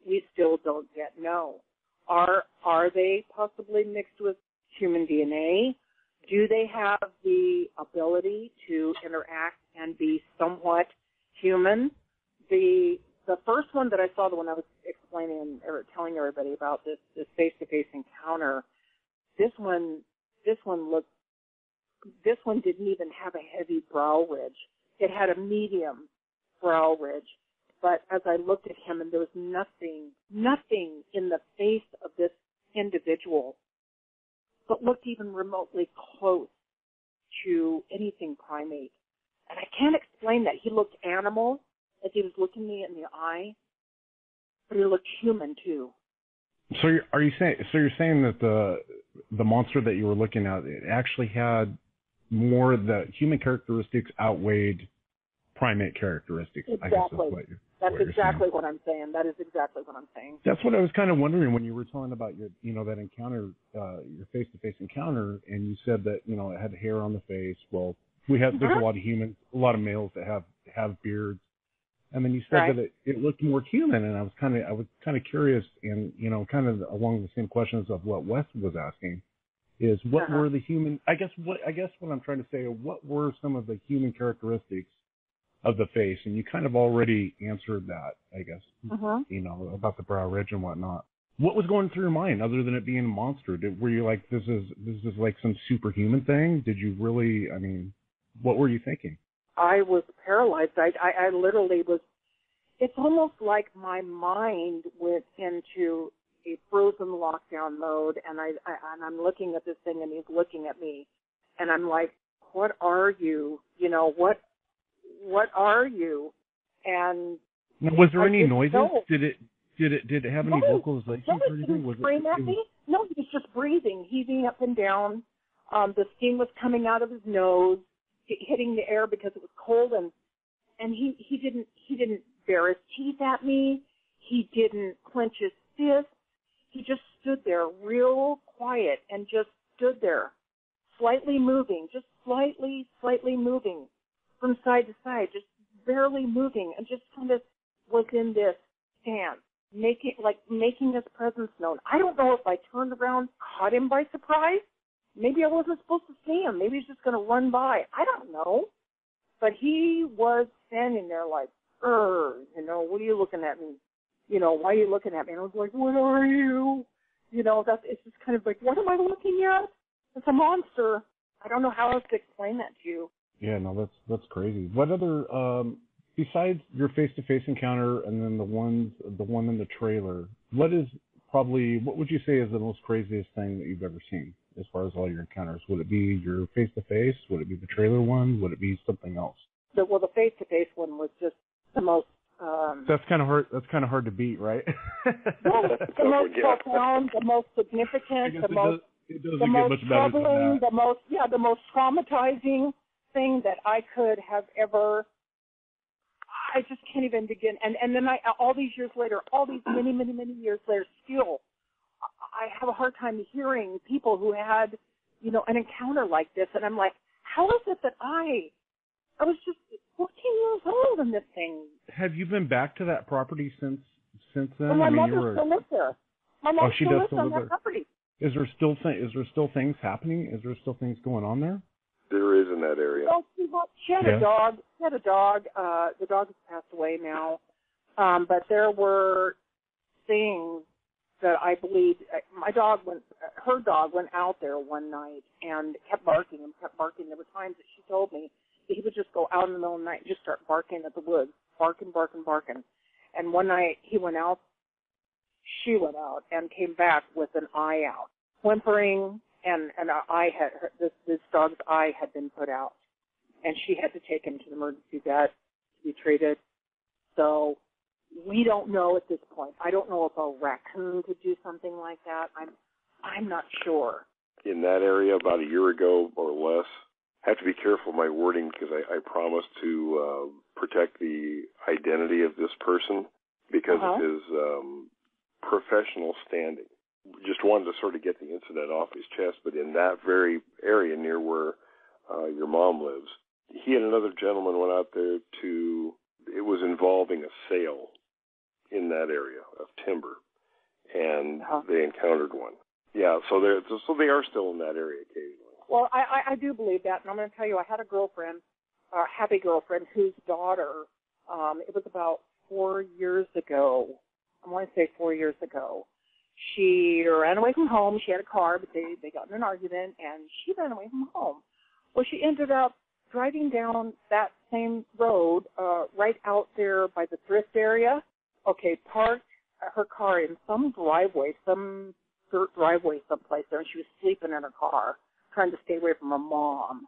we still don't yet know? Are they possibly mixed with human DNA? Do they have the ability to interact and be somewhat human? The first one that I saw, the one I was explaining or telling everybody about, this face-to-face encounter, this one didn't even have a heavy brow ridge. It had a medium brow ridge. But as I looked at him, and there was nothing in the face of this individual but looked even remotely close to anything primate. And I can't explain that. He looked animal as he was looking me in the eye, but he looked human too. So you're saying that the monster that you were looking at, it actually had more the human characteristics outweighed primate characteristics. Exactly. That's exactly what I'm saying. That is exactly what I'm saying. That's what I was kind of wondering when you were telling about your, that encounter, your face-to-face encounter, and you said that, it had hair on the face. Well, there's a lot of humans, a lot of males that have beards. And then you said that it looked more human, and I was kind of curious, and kind of along the same questions of what Wes was asking, is what were the human? I guess what I'm trying to say, what were some of the human characteristics of the face? And you kind of already answered that, I guess, about the brow ridge and whatnot. What was going through your mind other than it being a monster? Were you like, this is like some superhuman thing? Did you really? I mean, what were you thinking? I was paralyzed. I literally was. It's almost like my mind went into a frozen lockdown mode, and I'm looking at this thing, and he's looking at me, and I'm like, "What are you? What are you?" And was there any noises? Did it have any vocalizations or anything? Was it at me? No, he was just breathing, heaving up and down. The steam was coming out of his nose, hitting the air because it was cold, and he didn't bare his teeth at me. He didn't clench his fist. He just stood there real quiet and just stood there, slightly moving, just slightly moving from side to side, just barely moving, and just kind of was in this stance, making his presence known. I don't know if I turned around, caught him by surprise. Maybe I wasn't supposed to see him. Maybe he's just going to run by. I don't know. But he was standing there like, what are you looking at me? Why are you looking at me? And I was like, what are you? It's just kind of like, what am I looking at? It's a monster. I don't know how else to explain that to you. Yeah, no, that's crazy. What other, besides your face-to-face encounter and then the one in the trailer, what would you say is the most craziest thing that you've ever seen as far as all your encounters? Would it be your face-to-face? Would it be the trailer one? Would it be something else? The face-to-face one was just the most... That's kind of hard to beat, right? Well, it's the most profound, the most significant, the most troubling, the most traumatizing thing that I could have ever... I just can't even begin. And then all these years later, all these many years later, still, I have a hard time hearing people who had, an encounter like this. And I'm like, how is it that I was just 14 years old in this thing? Have you been back to that property since since then? Well, my mother still lives there. My mom still lives on that property. Is there still things happening? Is there still things going on there? There is in that area. Well, she had a dog. She had a dog. The dog has passed away now. But there were things that I believe her dog went out there one night and kept barking and kept barking. There were times that she told me that he would just go out in the middle of the night and just start barking at the woods, barking. And one night she went out and came back with an eye out, whimpering, and this dog's eye had been put out, and she had to take him to the emergency vet to be treated. So we don't know at this point. I don't know if a raccoon could do something like that. I'm not sure. In that area, about a year ago or less, I have to be careful of my wording because I promised to protect the identity of this person because of his professional standing. Just wanted to sort of get the incident off his chest, but in that very area near where your mom lives, he and another gentleman went out there it was involving a sale in that area of timber, and they encountered one. Yeah, so they are still in that area occasionally. Well, I do believe that, and I'm going to tell you, I had a girlfriend, a happy girlfriend, whose daughter, it was about 4 years ago, I want to say 4 years ago, she ran away from home. She had a car, but they got in an argument, and she ran away from home. Well, she ended up driving down that same road right out there by the thrift area. Okay, parked her car in some driveway, some dirt driveway someplace there, and she was sleeping in her car, trying to stay away from her mom.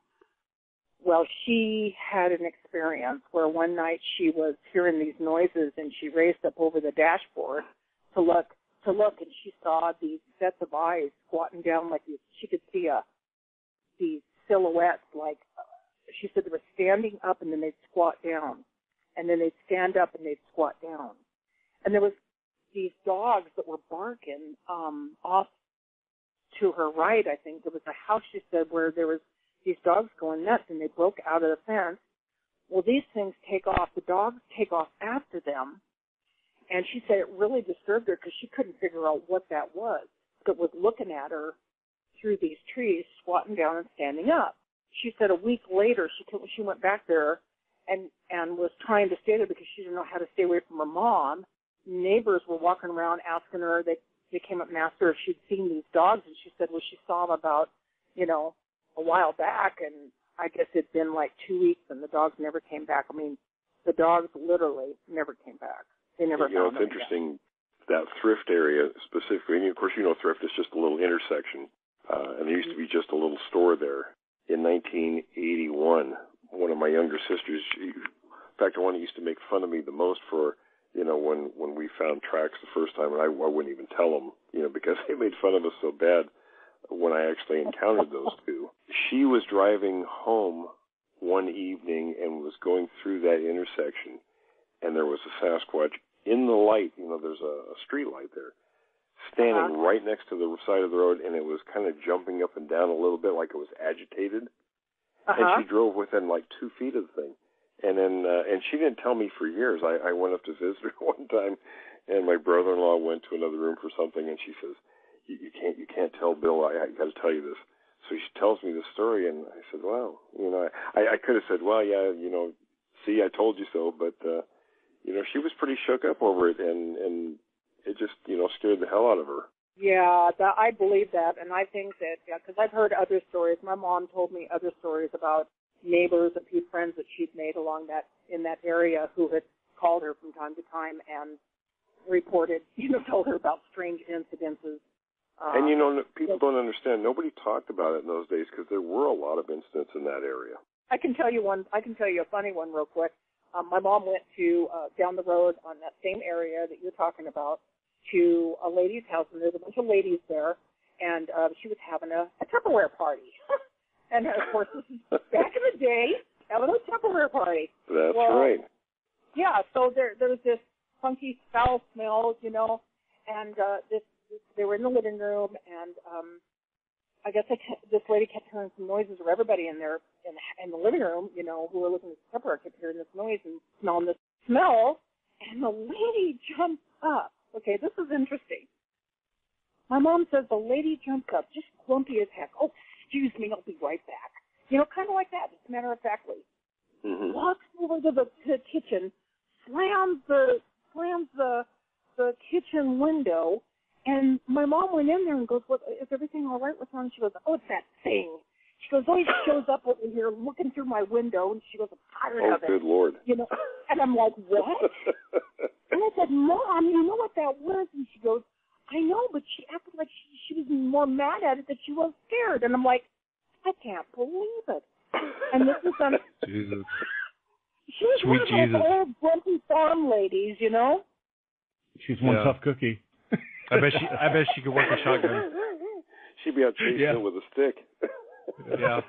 Well, she had an experience where one night she was hearing these noises, and she raised up over the dashboard to look, and she saw these sets of eyes squatting down like these. She could see these silhouettes, like she said, they were standing up and then they'd squat down, and then they'd stand up and they'd squat down. And there was these dogs that were barking off to her right. I think there was a house, she said, where there was these dogs going nuts, and they broke out of the fence. Well, these things take off. The dogs take off after them. And she said it really disturbed her because she couldn't figure out what that was. It was looking at her through these trees, squatting down and standing up. She said a week later she went back there and was trying to stay there because she didn't know how to stay away from her mom. Neighbors were walking around asking her, they came up and asked her if she'd seen these dogs, and she said, well, she saw them about, a while back, and I guess it'd been like 2 weeks, and the dogs never came back. I mean, the dogs literally never came back. They never found them. It's interesting, that thrift area specifically, and of course, thrift is just a little intersection, and there used to be just a little store there. In 1981, one of my younger sisters, in fact, the one that used to make fun of me the most for, when we found tracks the first time, and I wouldn't even tell them, because they made fun of us so bad when I actually encountered those two. She was driving home one evening and was going through that intersection, and there was a Sasquatch in the light. There's a street light there, standing right next to the side of the road, and it was kind of jumping up and down a little bit like it was agitated. And she drove within like 2 feet of the thing. And then, and she didn't tell me for years. I went up to visit her one time, and my brother-in-law went to another room for something, and she says, you can't tell Bill, I got to tell you this. So she tells me the story, and I said, wow, I could have said, well, yeah, see, I told you so, but, she was pretty shook up over it, and it just, scared the hell out of her. Yeah, I believe that, and I think that, because I've heard other stories. My mom told me other stories about neighbors and few friends that she'd made in that area who had called her from time to time and reported, told her about strange incidences. And people don't understand. Nobody talked about it in those days because there were a lot of incidents in that area. I can tell you a funny one real quick. My mom went to down the road on that same area that you're talking about to a lady's house, and there's a bunch of ladies there, and she was having a Tupperware party. And, of course, this is back in the day, having a Tupperware party. That's right. Yeah, so there was this funky foul smell, and they were in the living room, and I guess this lady kept hearing some noises, or everybody in there in the living room, who were looking at the Tupperware kept hearing this noise and smelling this smell, and the lady jumped up. Okay, this is interesting. My mom says the lady jumped up, just grumpy as heck. Oh, excuse me, I'll be right back. You know, kind of like that, just matter-of-factly. Mm-hmm. Walks over to the kitchen, slams the kitchen window, and my mom went in there and goes, "What, is everything all right? What's wrong?" She goes, "Oh, it's that thing." She goes, "Always shows up over here looking through my window," and she goes, "I'm tired of it." Oh, good Lord. You know, and I'm like, "What?" And I said, "Mom, you know what that was?" And she goes, "I know, but she acted like she was more mad at it than she was scared." And I'm like, "I can't believe it." And this is Jesus. She was one of those old grumpy farm ladies, you know. She's one tough cookie. I bet she could work a shotgun. She'd be out chasing it with a stick. Yeah.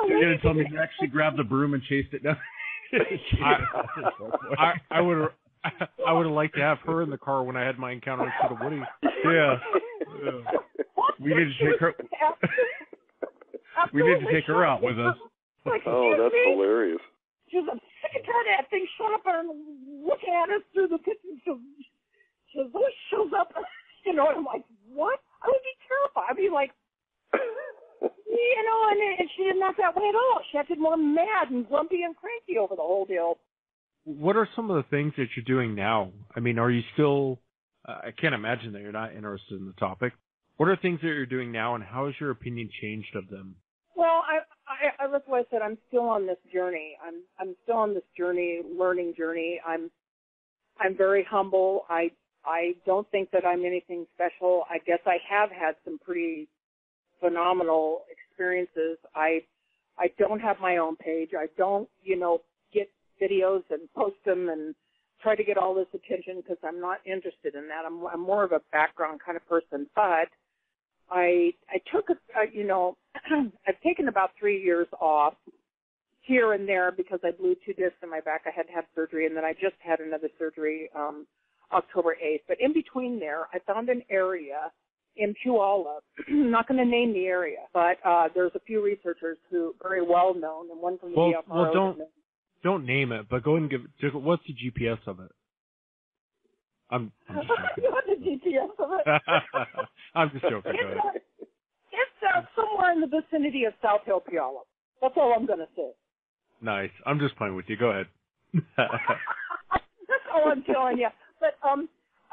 You're gonna tell me you actually grabbed the broom and chased it down? I would have liked to have her in the car when I had my encounter instead of Woody. Yeah. We need to take her. We need to take her out with us. Like, oh, that's hilarious. She was sick and tired of that thing showing up and looking at us through the kitchen. She always shows up, you know, and I'm like, what? I would be terrified. I'd be like, you know, and she didn't act that way at all. She acted more mad and grumpy and cranky over the whole deal. What are some of the things that you're doing now? I mean, are you still, I can't imagine that you're not interested in the topic. What are things that you're doing now, and how has your opinion changed of them? Well, that's why I said I'm still on this journey. I'm still on this journey, learning journey. I'm very humble. I don't think that I'm anything special. I guess I have had some pretty phenomenal experiences. I don't have my own page. I don't, you know, get videos and post them and try to get all this attention because I'm not interested in that. I'm more of a background kind of person. But I took you know, I've taken about 3 years off here and there because I blew 2 discs in my back. I had to have surgery, and then I just had another surgery October 8th. But in between there, I found an area in Puyallup. I'm not going to name the area, but there's a few researchers who are very well known, and one from the DFRO. Well, don't name it, but go ahead and what's the GPS of it? I'm just joking. You want the GPS of it? I'm just joking. It's somewhere in the vicinity of South Hill, Puyallup. That's all I'm going to say. Nice. I'm just playing with you. Go ahead. That's all I'm telling you. But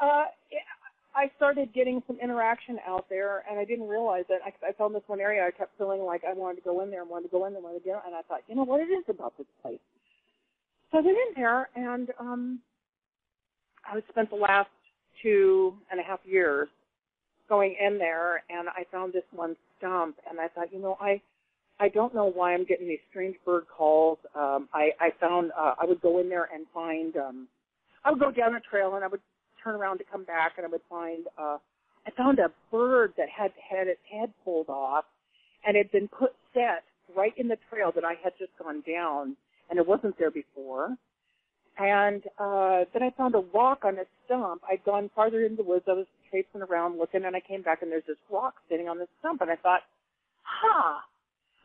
I started getting some interaction out there, and I didn't realize it. I found this one area. I kept feeling like I wanted to go in there, and I thought, you know what it is about this place. So I went in there, and I spent the last 2.5 years going in there, and I found this one stump, and I thought, you know, I don't know why I'm getting these strange bird calls. I found I would go in there and find I would go down a trail, and I would turn around to come back, and I would find I found a bird that had its head pulled off, and it had been set right in the trail that I had just gone down, and it wasn't there before. And then I found a rock on a stump. I'd gone farther into the woods. I was traipsing around looking, and I came back, and there's this rock sitting on this stump. And I thought,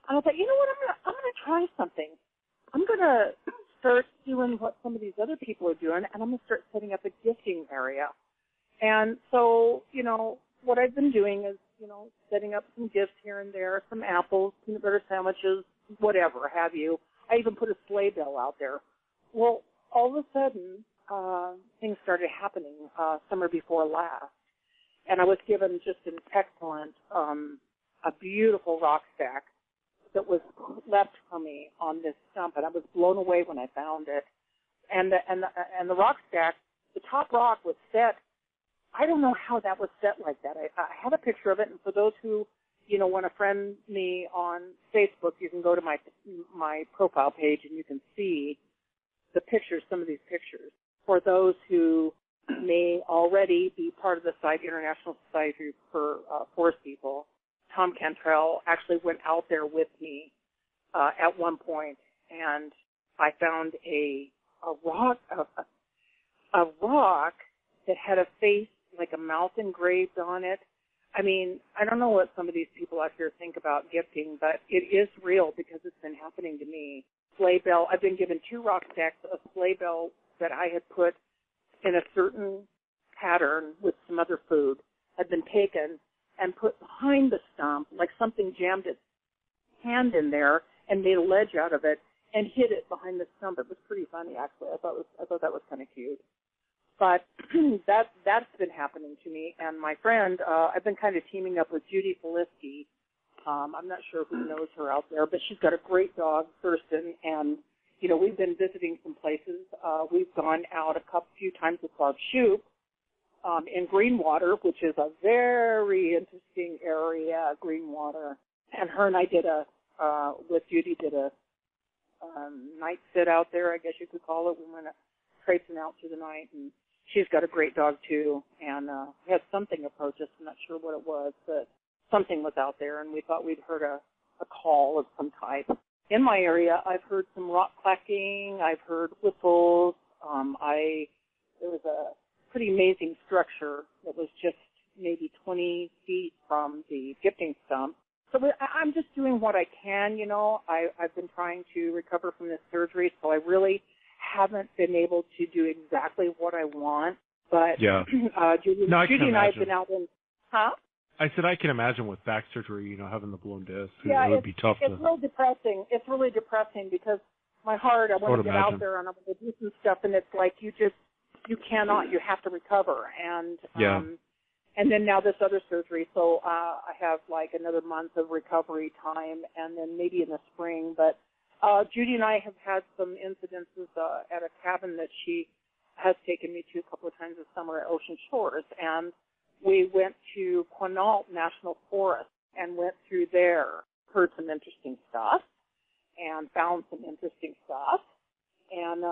And I thought, you know what? I'm gonna try something. I'm gonna start doing what some of these other people are doing, and I'm gonna start setting up a gifting area. And so, you know, what I've been doing is, you know, setting up some gifts here and there, some apples, peanut butter sandwiches, whatever have you. I even put a sleigh bell out there. Well, all of a sudden, things started happening summer before last, and I was given just an excellent, a beautiful rock stack that was left for me on this stump, and I was blown away when I found it. And the rock stack, the top rock was set. I don't know how that was set like that. I have a picture of it, and for those who, you know, want to friend me on Facebook, you can go to my profile page and you can see the pictures, some of these pictures. For those who may already be part of the International Society for Forest People, Tom Cantrell actually went out there with me at one point, and I found a rock that had a face like a mouth engraved on it. I mean, I don't know what some of these people out here think about gifting, but it is real because it's been happening to me. Sleigh bell. I've been given 2 rock stacks, a sleigh bell that I had put in a certain pattern with some other food had been taken and put behind the stump, like something jammed its hand in there and made a ledge out of it and hid it behind the stump. It was pretty funny, actually. I thought that was kind of cute. But that's been happening to me. And my friend, I've been kind of teaming up with Judy Feliski. I'm not sure who knows her out there, but she's got a great dog, Thurston, and we've been visiting some places. We've gone out a few times with Barb Shoup in Greenwater, which is a very interesting area, Greenwater. And her and I with Judy, did a night sit out there, I guess you could call it. We went traipsing out through the night, and she's got a great dog, too. And we had something approach us. I'm not sure what it was, but something was out there, and we thought we'd heard a call of some type. In my area, I've heard some rock clacking. I've heard whistles. There was a pretty amazing structure that was just maybe 20 feet from the gifting stump. So I'm just doing what I can, I've been trying to recover from this surgery, so I really haven't been able to do exactly what I want. But yeah. Judy and I have been out in, I said I can imagine with back surgery, having the blown disc. Yeah, it would be tough. It's real depressing. It's really depressing because my heart, I want to get out there and I want to do some stuff, and it's like you cannot. You have to recover. And and then now this other surgery, so I have like another month of recovery time, and then maybe in the spring. But Judy and I have had some incidences at a cabin that she has taken me to a couple of times this summer at Ocean Shores, and we went to Quinault National Forest and went through there, heard some interesting stuff, and found some interesting stuff. And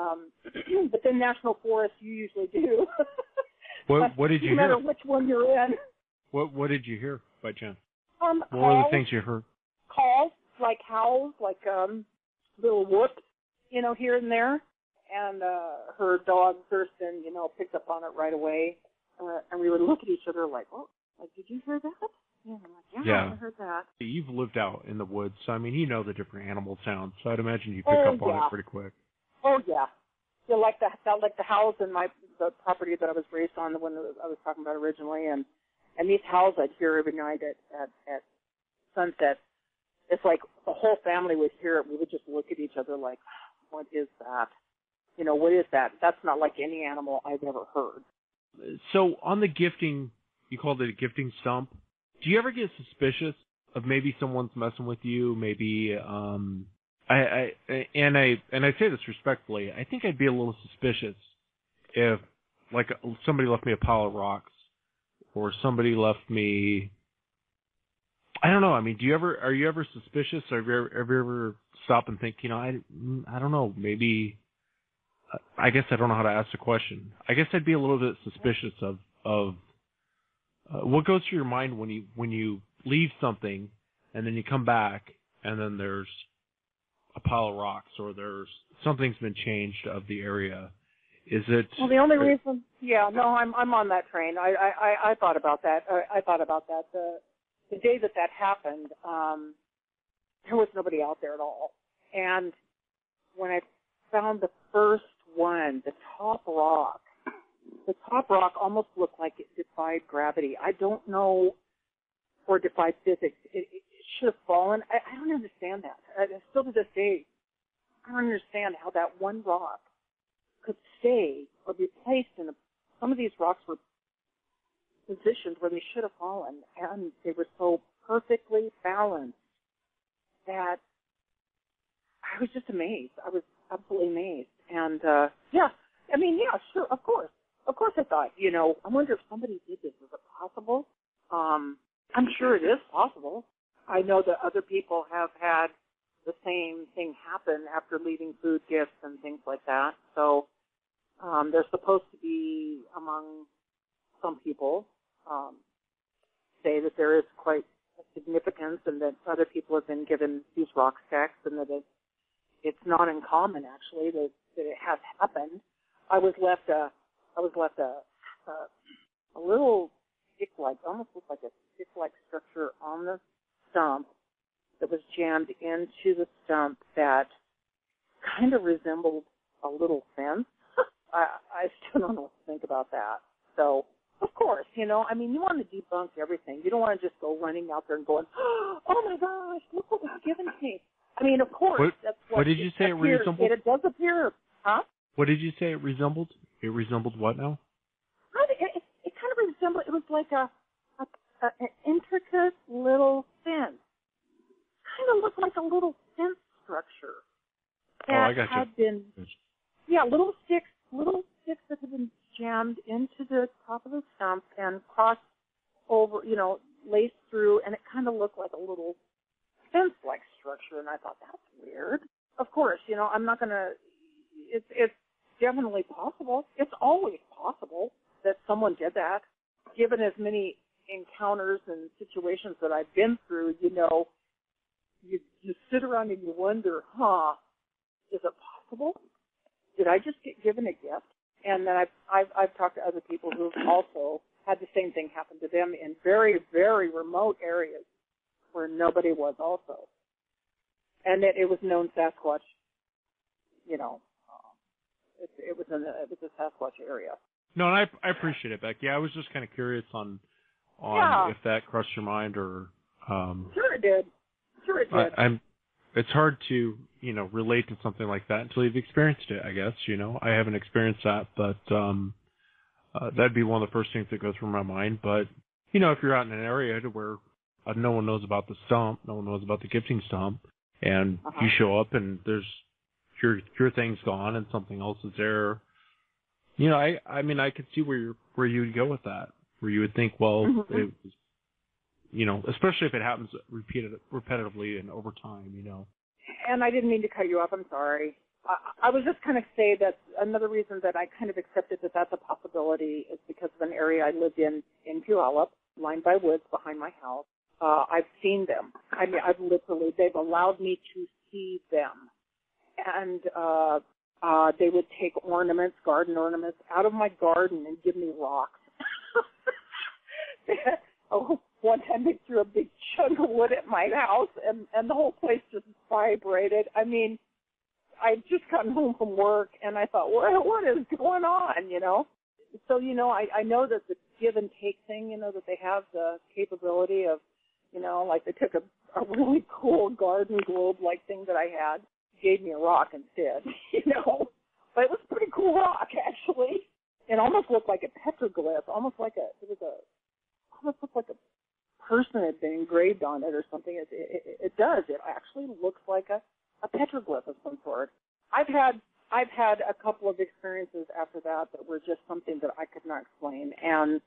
but then National Forest, you usually do. What did you hear? No matter which one you're in. What did you hear by chance? What were the things you heard? Calls, like howls, like little whoops, here and there. And her dog, Thurston, picked up on it right away. And we would look at each other like, oh, did you hear that? Yeah, I'm like, yeah, I heard that. You've lived out in the woods, so I mean, you know the different animal sounds. So I'd imagine you pick up on it pretty quick. Oh yeah, like the howls in the property that I was raised on, the one that I was talking about originally, and these howls I'd hear every night at sunset. It's like the whole family would hear it. We would just look at each other like, what is that? What is that? That's not like any animal I've ever heard. So on the gifting, you called it a gifting stump. Do you ever get suspicious of maybe someone's messing with you? Maybe I say this respectfully. I think I'd be a little suspicious if like somebody left me a pile of rocks or somebody left me. I don't know. I mean, are you ever suspicious? Or have you ever stop and think? I don't know. Maybe. I guess I don't know how to ask the question. I guess I'd be a little bit suspicious of what goes through your mind when you leave something and then you come back and then there's a pile of rocks or there's something's been changed of the area. Is it? Well, the only reason, I'm on that train. I thought about that. I thought about that. The day that happened, there was nobody out there at all. And when I found the first one, the top rock almost looked like it defied gravity. I don't know, or defied physics. It should have fallen. I don't understand that. Still to this day, I don't understand how that one rock could stay or be placed in some of these rocks were positioned where they should have fallen, and they were so perfectly balanced that I was just amazed. I was absolutely amazed. And, sure, of course. Of course I thought, I wonder if somebody did this. Is it possible? I'm sure it is possible. I know that other people have had the same thing happen after leaving food gifts and things like that. So they're supposed to be among some people say that there is quite a significance and that other people have been given these rock stacks and that it's not uncommon, actually, that it has happened. I was left a little stick-like, almost looked like a stick-like structure on the stump that was jammed into the stump that kind of resembled a little fence. I still don't know what to think about that. So, of course, you want to debunk everything. You don't want to just go running out there and going, oh my gosh, look what was given to me. Of course, that's what did you say it resembled? It does appear, huh? What did you say it resembled? It resembled what now? It kind of resembled, it was like an intricate little fence. Kind of looked like a little fence structure. I got you. Had been, little sticks that had been jammed into the top of the stump and crossed over, laced through, and it kind of looked like a little fence-like structure, and I thought, that's weird. Of course, I'm not going to, it's definitely possible. It's always possible that someone did that. Given as many encounters and situations that I've been through, you sit around and you wonder, is it possible? Did I just get given a gift? And then I've talked to other people who've also had the same thing happen to them in very, very remote areas where nobody was also. And it was known Sasquatch, it was a Sasquatch area. No, and I appreciate it, Becky. I was just kind of curious on if that crossed your mind or. Sure it did. It's hard to relate to something like that until you've experienced it. I guess I haven't experienced that, but that'd be one of the first things that goes through my mind. But if you're out in an area to where no one knows about the stump, no one knows about the gifting stump, and you show up and there's your thing's gone and something else is there. I could see where you would go with that, where you would think, well, it was, especially if it happens repetitively and over time, And I didn't mean to cut you off. I'm sorry. I was just kind of say that another reason that I kind of accepted that that's a possibility is because of an area I lived in Puyallup, lined by woods behind my house. I've seen them. They've allowed me to see them. And they would take garden ornaments, out of my garden and give me rocks. One time they threw a big chunk of wood at my house, and the whole place just vibrated. I'd just gotten home from work, and I thought, what is going on, So, I know that the give and take thing, that they have the capability of, like they took a really cool garden globe-like thing that I had, gave me a rock instead, But it was a pretty cool rock, actually. It almost looked like a petroglyph, almost looked like a person had been engraved on it or something. It does. It actually looks like a petroglyph of some sort. I've had a couple of experiences after that were just something that I could not explain. And,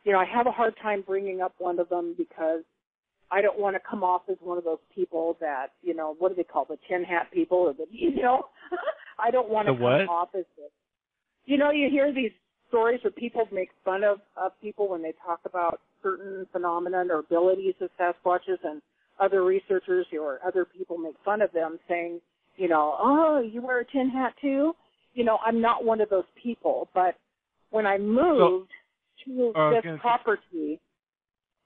I have a hard time bringing up one of them because I don't want to come off as one of those people that, what do they call the tin hat people? Or I don't want to come off as this. You hear these stories where people make fun of people when they talk about certain phenomena or abilities of Sasquatches, and other researchers or other people make fun of them saying, oh, you wear a tin hat too? I'm not one of those people, but when I moved to this property...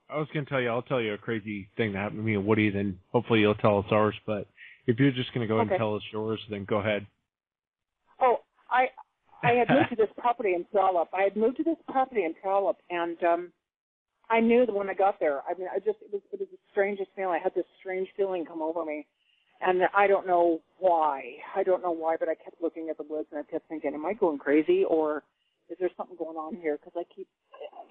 I was going to tell you, I'll tell you a crazy thing that happened to me and Woody, then hopefully you'll tell us ours, but if you're just going to go and tell us yours, then go ahead. Oh, I had moved to this property in Puyallup. And I knew that when I got there, it was the strangest feeling. I had this strange feeling come over me, and I don't know why. But I kept looking at the woods, and I kept thinking, am I going crazy, or is there something going on here?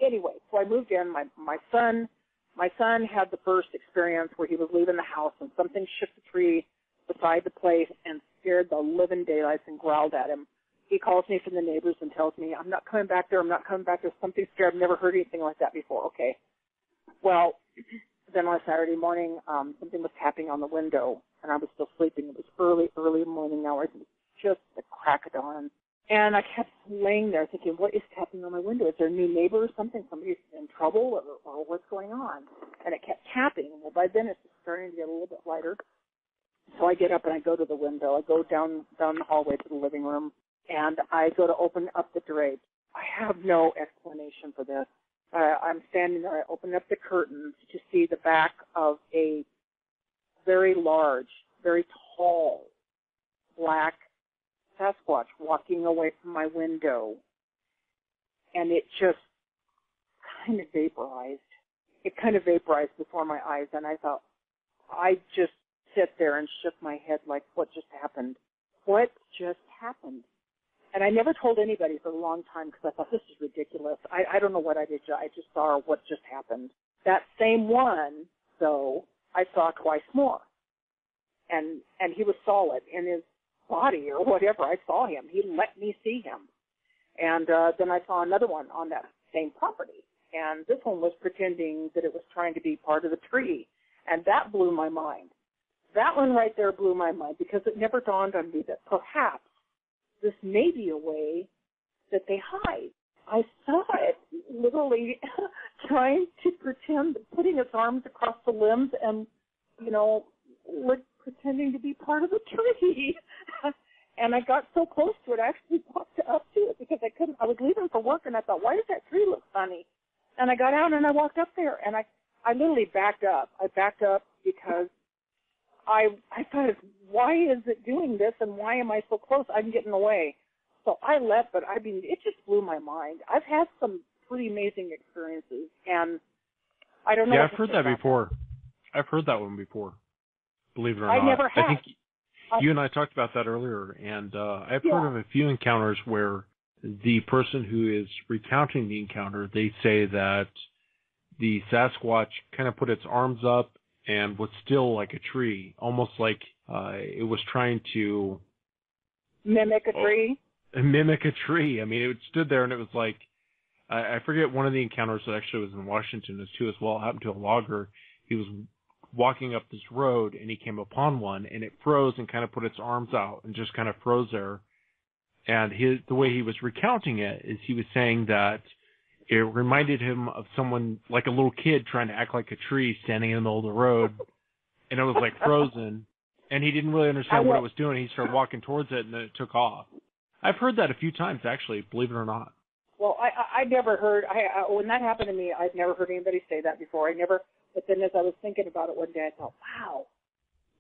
Anyway, so I moved in. My son had the first experience where he was leaving the house, and something shook the tree beside the place and scared the living daylights and growled at him. He calls me from the neighbors and tells me, I'm not coming back there. Something scared. I've never heard anything like that before. Okay. Well, then on Saturday morning, something was tapping on the window, and I was still sleeping. It was early morning hours. It was just the crack of dawn. And I kept laying there thinking, what is tapping on my window? Is there a new neighbor or something? Somebody's in trouble or what's going on? And it kept tapping. Well, by then it's starting to get a little bit lighter. So I get up and I go to the window. I go down the hallway to the living room, and I go to open up the drapes. I have no explanation for this. I'm standing there. I open up the curtains to see the back of a very large, very tall, black Sasquatch walking away from my window, and it just kind of vaporized. It kind of vaporized before my eyes, and I thought, I just sit there and shook my head like, what just happened? What just happened? And I never told anybody for a long time because I thought, this is ridiculous. I don't know what I did. I just saw what just happened. That same one, though, I saw twice more. And he was solid in his body or whatever. I saw him. He let me see him. And then I saw another one on that same property. And this one was pretending that it was trying to be part of the tree. And that blew my mind. That one right there blew my mind because it never dawned on me that perhaps this may be a way that they hide. I saw it literally trying to pretend, putting its arms across the limbs and, pretending to be part of the tree. And I got so close to it, I actually walked up to it because I was leaving for work and I thought, why does that tree look funny? And I got out and I walked up there and I literally backed up. I backed up because I thought, why is it doing this and why am I so close? I'm getting away. So I left, but it just blew my mind. I've had some pretty amazing experiences, and I don't know. Yeah, I've heard that before. I've heard that one before, believe it or not. I never have. I think you and I talked about that earlier, and I've heard of a few encounters where the person who is recounting the encounter, they say that the Sasquatch kind of put its arms up and was still like a tree, almost like it was trying to mimic a tree. Mimic a tree. I mean, it stood there and it was like, I forget one of the encounters that actually was in Washington as well. It happened to a logger. He was walking up this road and he came upon one and it froze and kind of put its arms out and just kind of froze there. And the way he was recounting it is he was saying that it reminded him of someone, like a little kid trying to act like a tree standing in the middle of the road, and it was like frozen, and he didn't really understand what it was doing. He started walking towards it, and then it took off. I've heard that a few times, actually, believe it or not. Well, I never heard, when that happened to me, I've never heard anybody say that before. But then as I was thinking about it one day, I thought, wow,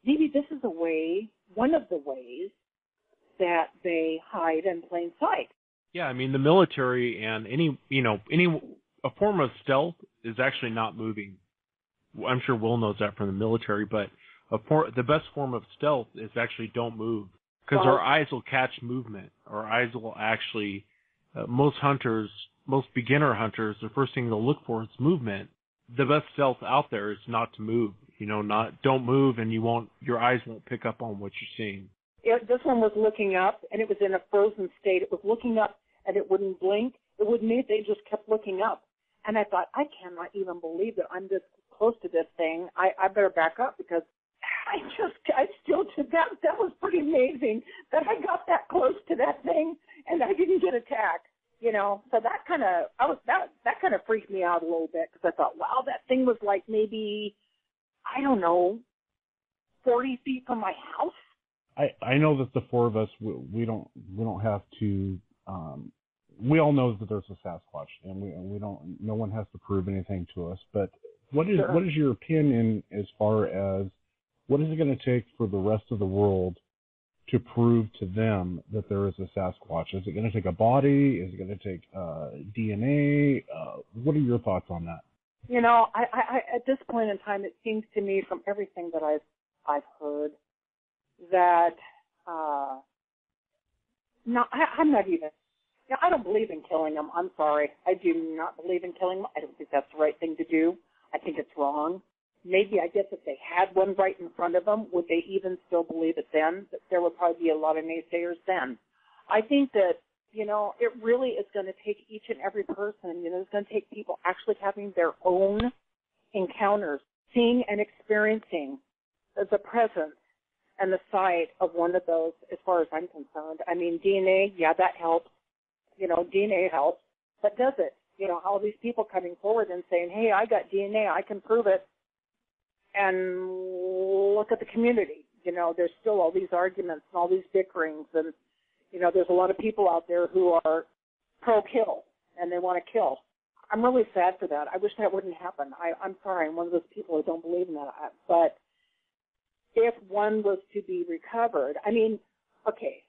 maybe this is one of the ways that they hide in plain sight. Yeah, I mean, the military and a form of stealth is actually not moving. I'm sure Will knows that from the military, but the best form of stealth is actually don't move, because our eyes will catch movement. Our eyes will actually, most beginner hunters, the first thing they'll look for is movement. The best stealth out there is not to move. Don't move, and your eyes won't pick up on what you're seeing. This one was looking up, and it was in a frozen state. It was looking up, and it wouldn't blink. It wouldn't move. They just kept looking up. And I thought, I cannot even believe that I'm this close to this thing. I better back up because I still did that. That was pretty amazing that I got that close to that thing and I didn't get attacked. So that kind of freaked me out a little bit because I thought, wow, that thing was like maybe, I don't know, 40 feet from my house. I know that the four of us, we don't have to. We all know that there's a Sasquatch, and we don't. No one has to prove anything to us. But what is your opinion as far as what is it going to take for the rest of the world to prove to them that there is a Sasquatch? Is it going to take a body? Is it going to take DNA? What are your thoughts on that? I at this point in time, it seems to me from everything that I've heard that I'm not even. I don't believe in killing them. I'm sorry. I do not believe in killing them. I don't think that's the right thing to do. I think it's wrong. Maybe, I guess, if they had one right in front of them, would they even still believe it then? There would probably be a lot of naysayers then. I think that, it really is going to take each and every person. It's going to take people actually having their own encounters, seeing and experiencing the presence and the sight of one of those, as far as I'm concerned. I mean, DNA, yeah, that helps. DNA helps, but does it? All these people coming forward and saying, hey, I got DNA, I can prove it. And look at the community. There's still all these arguments and all these bickerings. And, there's a lot of people out there who are pro-kill and they want to kill. I'm really sad for that. I wish that wouldn't happen. I'm sorry. I'm one of those people who don't believe in that. But if one was to be recovered, I mean, okay,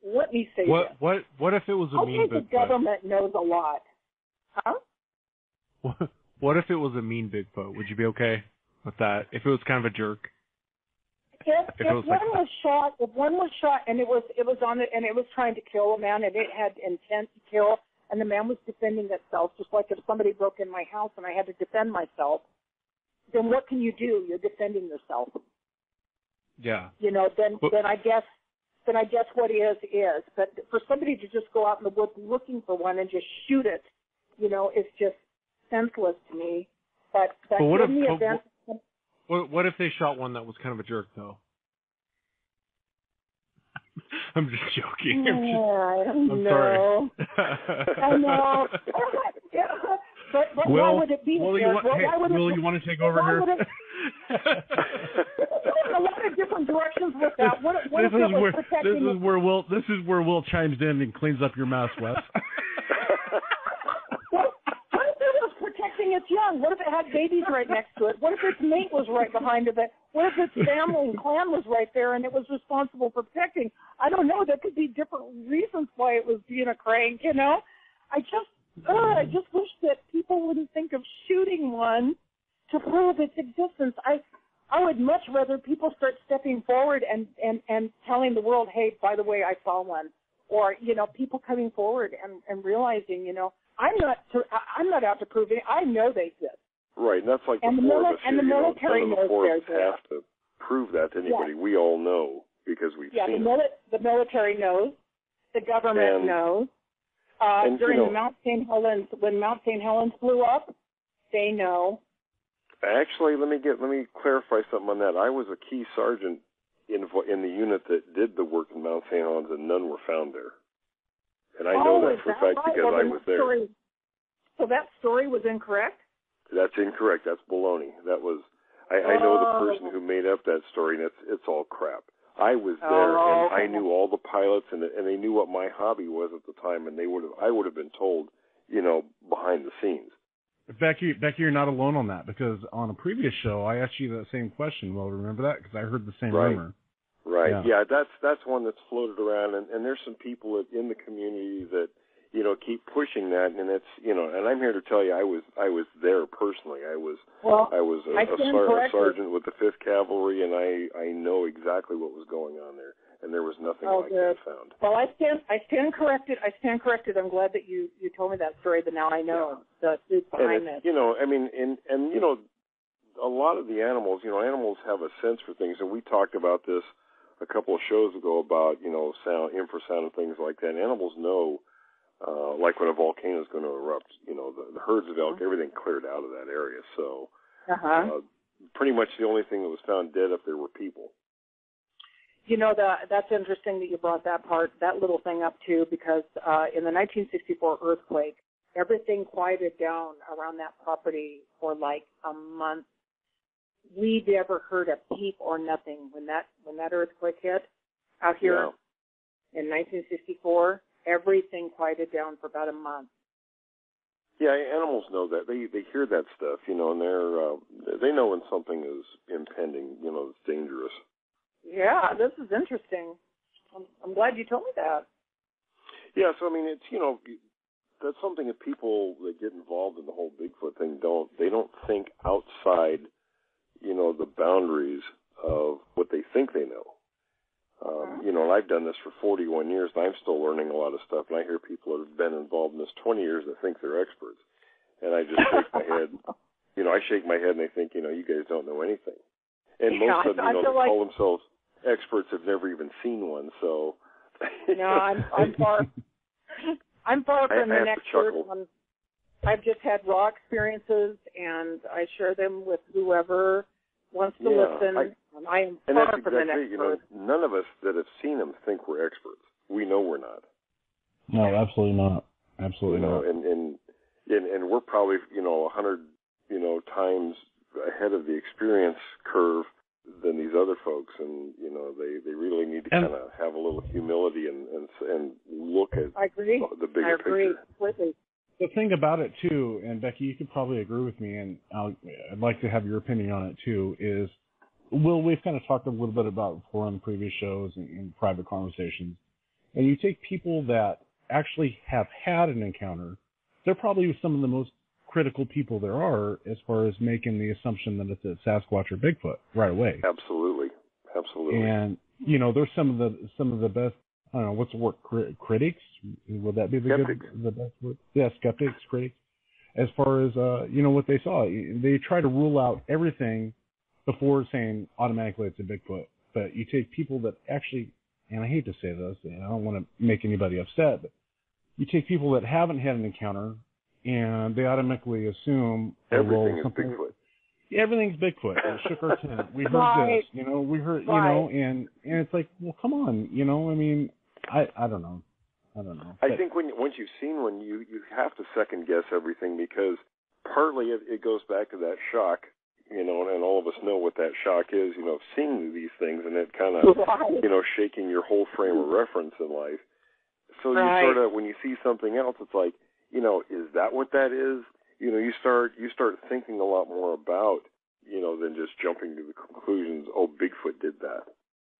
let me say what, this. What if it was a mean Bigfoot? The government knows a lot. Huh? What if it was a mean Bigfoot? Would you be okay with that? If it was kind of a jerk? If one was shot and it was on it and it was trying to kill a man and it had intent to kill and the man was defending itself, just like if somebody broke in my house and I had to defend myself, then what can you do? You're defending yourself. Yeah. Then I guess what is. But for somebody to just go out in the woods looking for one and just shoot it, it's just senseless to me. But what in the event. What if they shot one that was kind of a jerk, though? I'm just joking. I'm sorry. I know. But why would it be? Will, you want to take over here? A lot of different directions with that. This is where Will chimes in and cleans up your mess, Wes. What if it was protecting its young? What if it had babies right next to it? What if its mate was right behind it? What if its family and clan was right there and it was responsible for protecting? I don't know. There could be different reasons why it was being a crank, I just wish that people wouldn't think of shooting one to prove its existence. I would much rather people start stepping forward and telling the world, hey, by the way, I saw one. Or, people coming forward and realizing, I'm not out to prove it. I know they exist. Right, and that's like the four of us here. None of the four of us have to prove that to anybody. Yeah. We all know because we've seen it. The military knows. The government knows. During the Mount St. Helens, when Mount St. Helens blew up, they know. Actually, let me clarify something on that. I was a key sergeant in the unit that did the work in Mount St. Helens, and none were found there. And I know that for a fact because I was there. So that story was incorrect? That's incorrect. That's baloney. That was I know the person who made up that story, and it's all crap. I was there, and I knew all the pilots, and they knew what my hobby was at the time, and I would have been told, behind the scenes. Becky, you're not alone on that, because on a previous show, I asked you the same question. Well, remember that? Because I heard the same rumor. Right. Yeah, that's one that's floated around, and there's some people in the community that, keep pushing that, and it's, and I'm here to tell you, I was there personally. I was a sergeant with the 5th Cavalry, and I know exactly what was going on there, and there was nothing like that found. Well, I stand corrected. I'm glad that you told me that story, but now I know the truth behind this. A lot of the animals, animals have a sense for things, and we talked about this a couple of shows ago about, sound, infrasound and things like that. And animals know, like when a volcano is going to erupt, the herds of elk, everything cleared out of that area. So pretty much the only thing that was found dead up there were people. That's interesting that you brought that little thing up too, because in the 1964 earthquake, everything quieted down around that property for like a month. We never heard a peep or nothing when that earthquake hit out here in 1964. Everything quieted down for about a month. Yeah, animals know that. They hear that stuff, and they know when something is impending, it's dangerous. Yeah, this is interesting. I'm glad you told me that. Yeah, so it's that's something that people that get involved in the whole Bigfoot thing don't think outside, the boundaries of what they think they know. And I've done this for 41 years, and I'm still learning a lot of stuff, and I hear people that have been involved in this 20 years that think they're experts. And I just shake my head. I shake my head, and they think, you guys don't know anything. And most of them, they call themselves experts, have never even seen one, so. No, I'm far from an expert. I've just had raw experiences, and I share them with whoever wants to listen. I am far from an expert. None of us that have seen them think we're experts. We know we're not. No, absolutely not. Absolutely not. And we're probably 100 times ahead of the experience curve than these other folks, and they really need to kind of have a little humility and look at the bigger picture. I agree completely. The thing about it too, and Becky, you could probably agree with me, and I'd like to have your opinion on it too, is we've kind of talked a little bit about before on the previous shows and in private conversations, and you take people that actually have had an encounter, they're probably some of the most critical people there are as far as making the assumption that it's a Sasquatch or Bigfoot right away. Absolutely. And there's some of the best. I don't know what's the word. Critics? Would that be the best word? Yeah, skeptics, critics. As far as what they saw, they try to rule out everything before saying automatically it's a Bigfoot. But you take people that actually, and I hate to say this, and I don't want to make anybody upset, but you take people that haven't had an encounter, and they automatically assume everything is Bigfoot. Everything's Bigfoot. It shook our tent. We heard this, we heard, and it's like, well, come on, I mean, I don't know. I think once you've seen one, you have to second guess everything, because partly it goes back to that shock, and all of us know what that shock is, seeing these things, and it kind of, shaking your whole frame of reference in life. So you sort of, when you see something else, it's like, is that what that is? You start thinking a lot more about, than just jumping to the conclusions, oh, Bigfoot did that.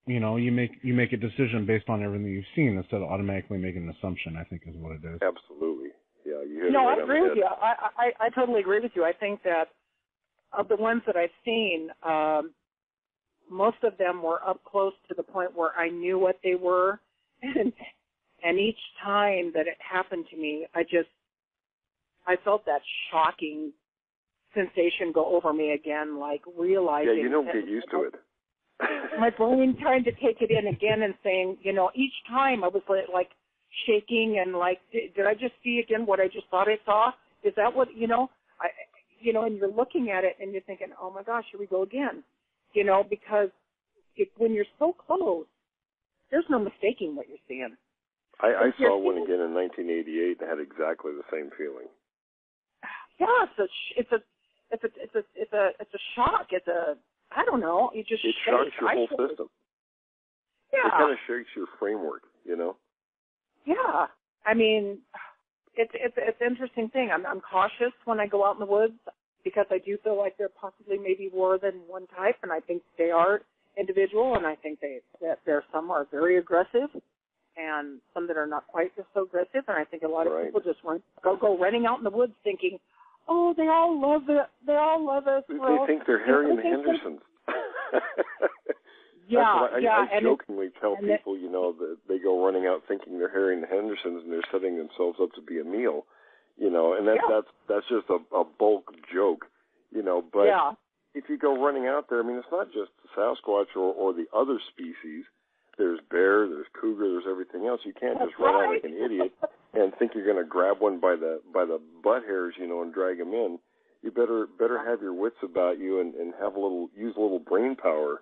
You make a decision based on everything you've seen instead of automatically making an assumption, I think is what it is. Absolutely. Yeah, I agree with you. I totally agree with you. I think that of the ones that I've seen, most of them were up close to the point where I knew what they were. And each time that it happened to me, I felt that shocking sensation go over me again, like realizing. Yeah, you don't get used to it. My brain trying to take it in again and saying, each time I was like shaking and like, did I just see again what I just thought I saw? Is that what, and you're looking at it and you're thinking, oh my gosh, here we go again. Because when you're so close, there's no mistaking what you're seeing. I saw one again in 1988 and had exactly the same feeling. Yeah, it's a shock. I don't know. It shocks your whole system. Yeah. It kind of shakes your framework, Yeah. I mean, it's an interesting thing. I'm cautious when I go out in the woods because I do feel like there possibly maybe more than one type, and I think they are individual, and I think that there some are very aggressive, and some that are not quite so aggressive. And I think a lot of people just go running out in the woods thinking, oh, they all love it. They all love us. They think they're Harry and the Hendersons. I jokingly tell people, that they go running out thinking they're Harry and the Hendersons, and they're setting themselves up to be a meal, and that's just a bulk joke, But if you go running out there, I mean, it's not just the Sasquatch or the other species. There's bear, there's cougar, there's everything else. You can't just run out like an idiot and think you're going to grab one by the butt hairs, and drag him in. You better have your wits about you and use a little brain power.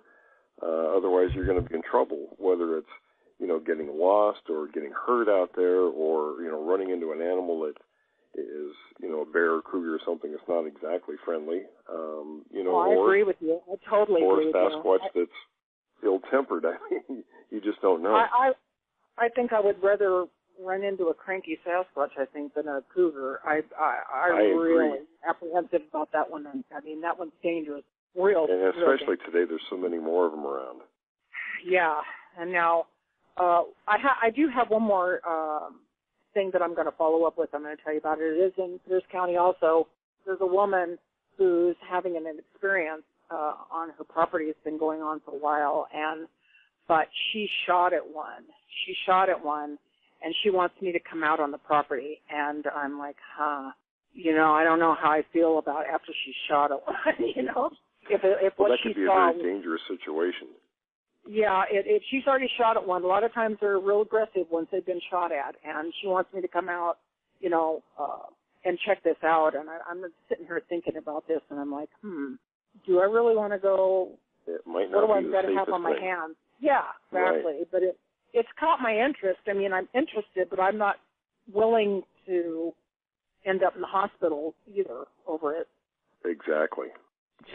Otherwise, you're going to be in trouble. Whether it's getting lost or getting hurt out there, or running into an animal that is a bear or cougar or something that's not exactly friendly. I agree with you. I totally agree with you. Or a Sasquatch that's ill-tempered. I mean, you just don't know. I think I would rather run into a cranky Sasquatch, I think, than a cougar. I'm really apprehensive about that one. I mean, that one's dangerous. And especially today, there's so many more of them around. Yeah, and now I do have one more thing that I'm going to follow up with. I'm going to tell you about it. It is in Pierce County also. There's a woman who's having an experience on her property. It's been going on for a while, but she shot at one. And she wants me to come out on the property. And I'm like, I don't know how I feel about after she shot at one, If what that she could be saw a very dangerous situation. Yeah, if she's already shot at one, a lot of times they're real aggressive once they've been shot at. And she wants me to come out, and check this out. And I'm sitting here thinking about this, and I'm like, do I really want to go? It might not what do be I got to have on my hands? Yeah, exactly. Right. But it's caught my interest. I mean, I'm interested, but I'm not willing to end up in the hospital either over it. Exactly.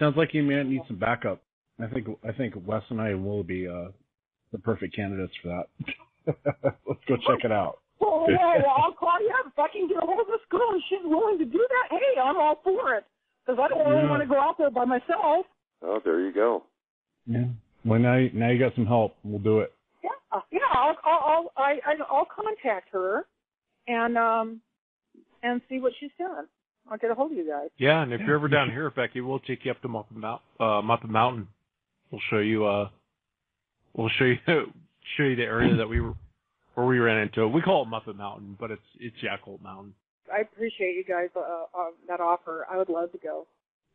Sounds like you may need some backup. I think Wes and I will be the perfect candidates for that. Let's go check it out. Well, I'll call you up if I can get a hold of this girl and she's willing to do that. Hey, I'm all for it because I don't really want to go out there by myself. Oh, there you go. Yeah. Well, now you got some help. We'll do it. Yeah, Yeah, I'll contact her and see what she's doing. I'll get a hold of you guys. Yeah, and if you're ever down here, Becky, we'll take you up to Muppet Mountain. We'll show you. We'll show you the area that where we ran into. We call it Muppet Mountain, but it's Yakult Mountain. I appreciate you guys that offer. I would love to go.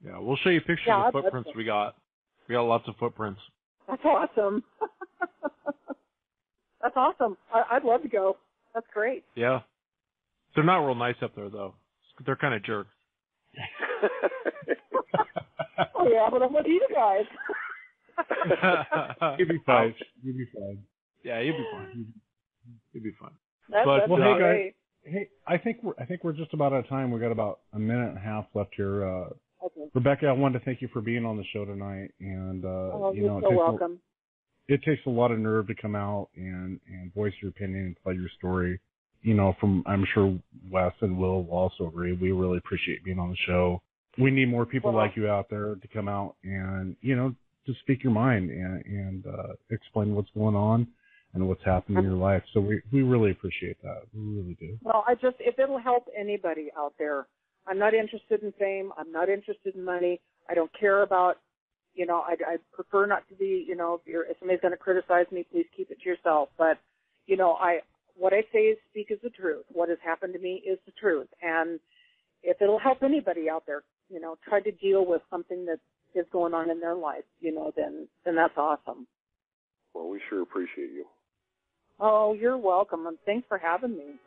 Yeah, we'll show you pictures of footprints we got. We got lots of footprints. That's awesome. That's awesome. I'd love to go. That's great. Yeah. They're not real nice up there, though. They're kind of jerks. Oh, yeah, but I'm with you guys. You'll be fine. You'll be fine. Yeah, you'll be fine. You'll be fine. That's hey guys. Hey, I think we're just about out of time. We got about a minute and a half left here. Okay. Rebecca, I wanted to thank you for being on the show tonight, and you're so welcome. It takes a lot of nerve to come out and voice your opinion and tell your story. From I'm sure Wes and Will also agree. We really appreciate being on the show. We need more people like you out there to come out and to speak your mind and explain what's going on and what's happening in your life. So we really appreciate that. We really do. Well, if it'll help anybody out there, I'm not interested in fame. I'm not interested in money. I don't care about, I prefer not to be, if somebody's going to criticize me, please keep it to yourself. But, what I say is speak is the truth. What has happened to me is the truth. And if it'll help anybody out there, try to deal with something that is going on in their life, then that's awesome. Well, we sure appreciate you. Oh, you're welcome, and thanks for having me.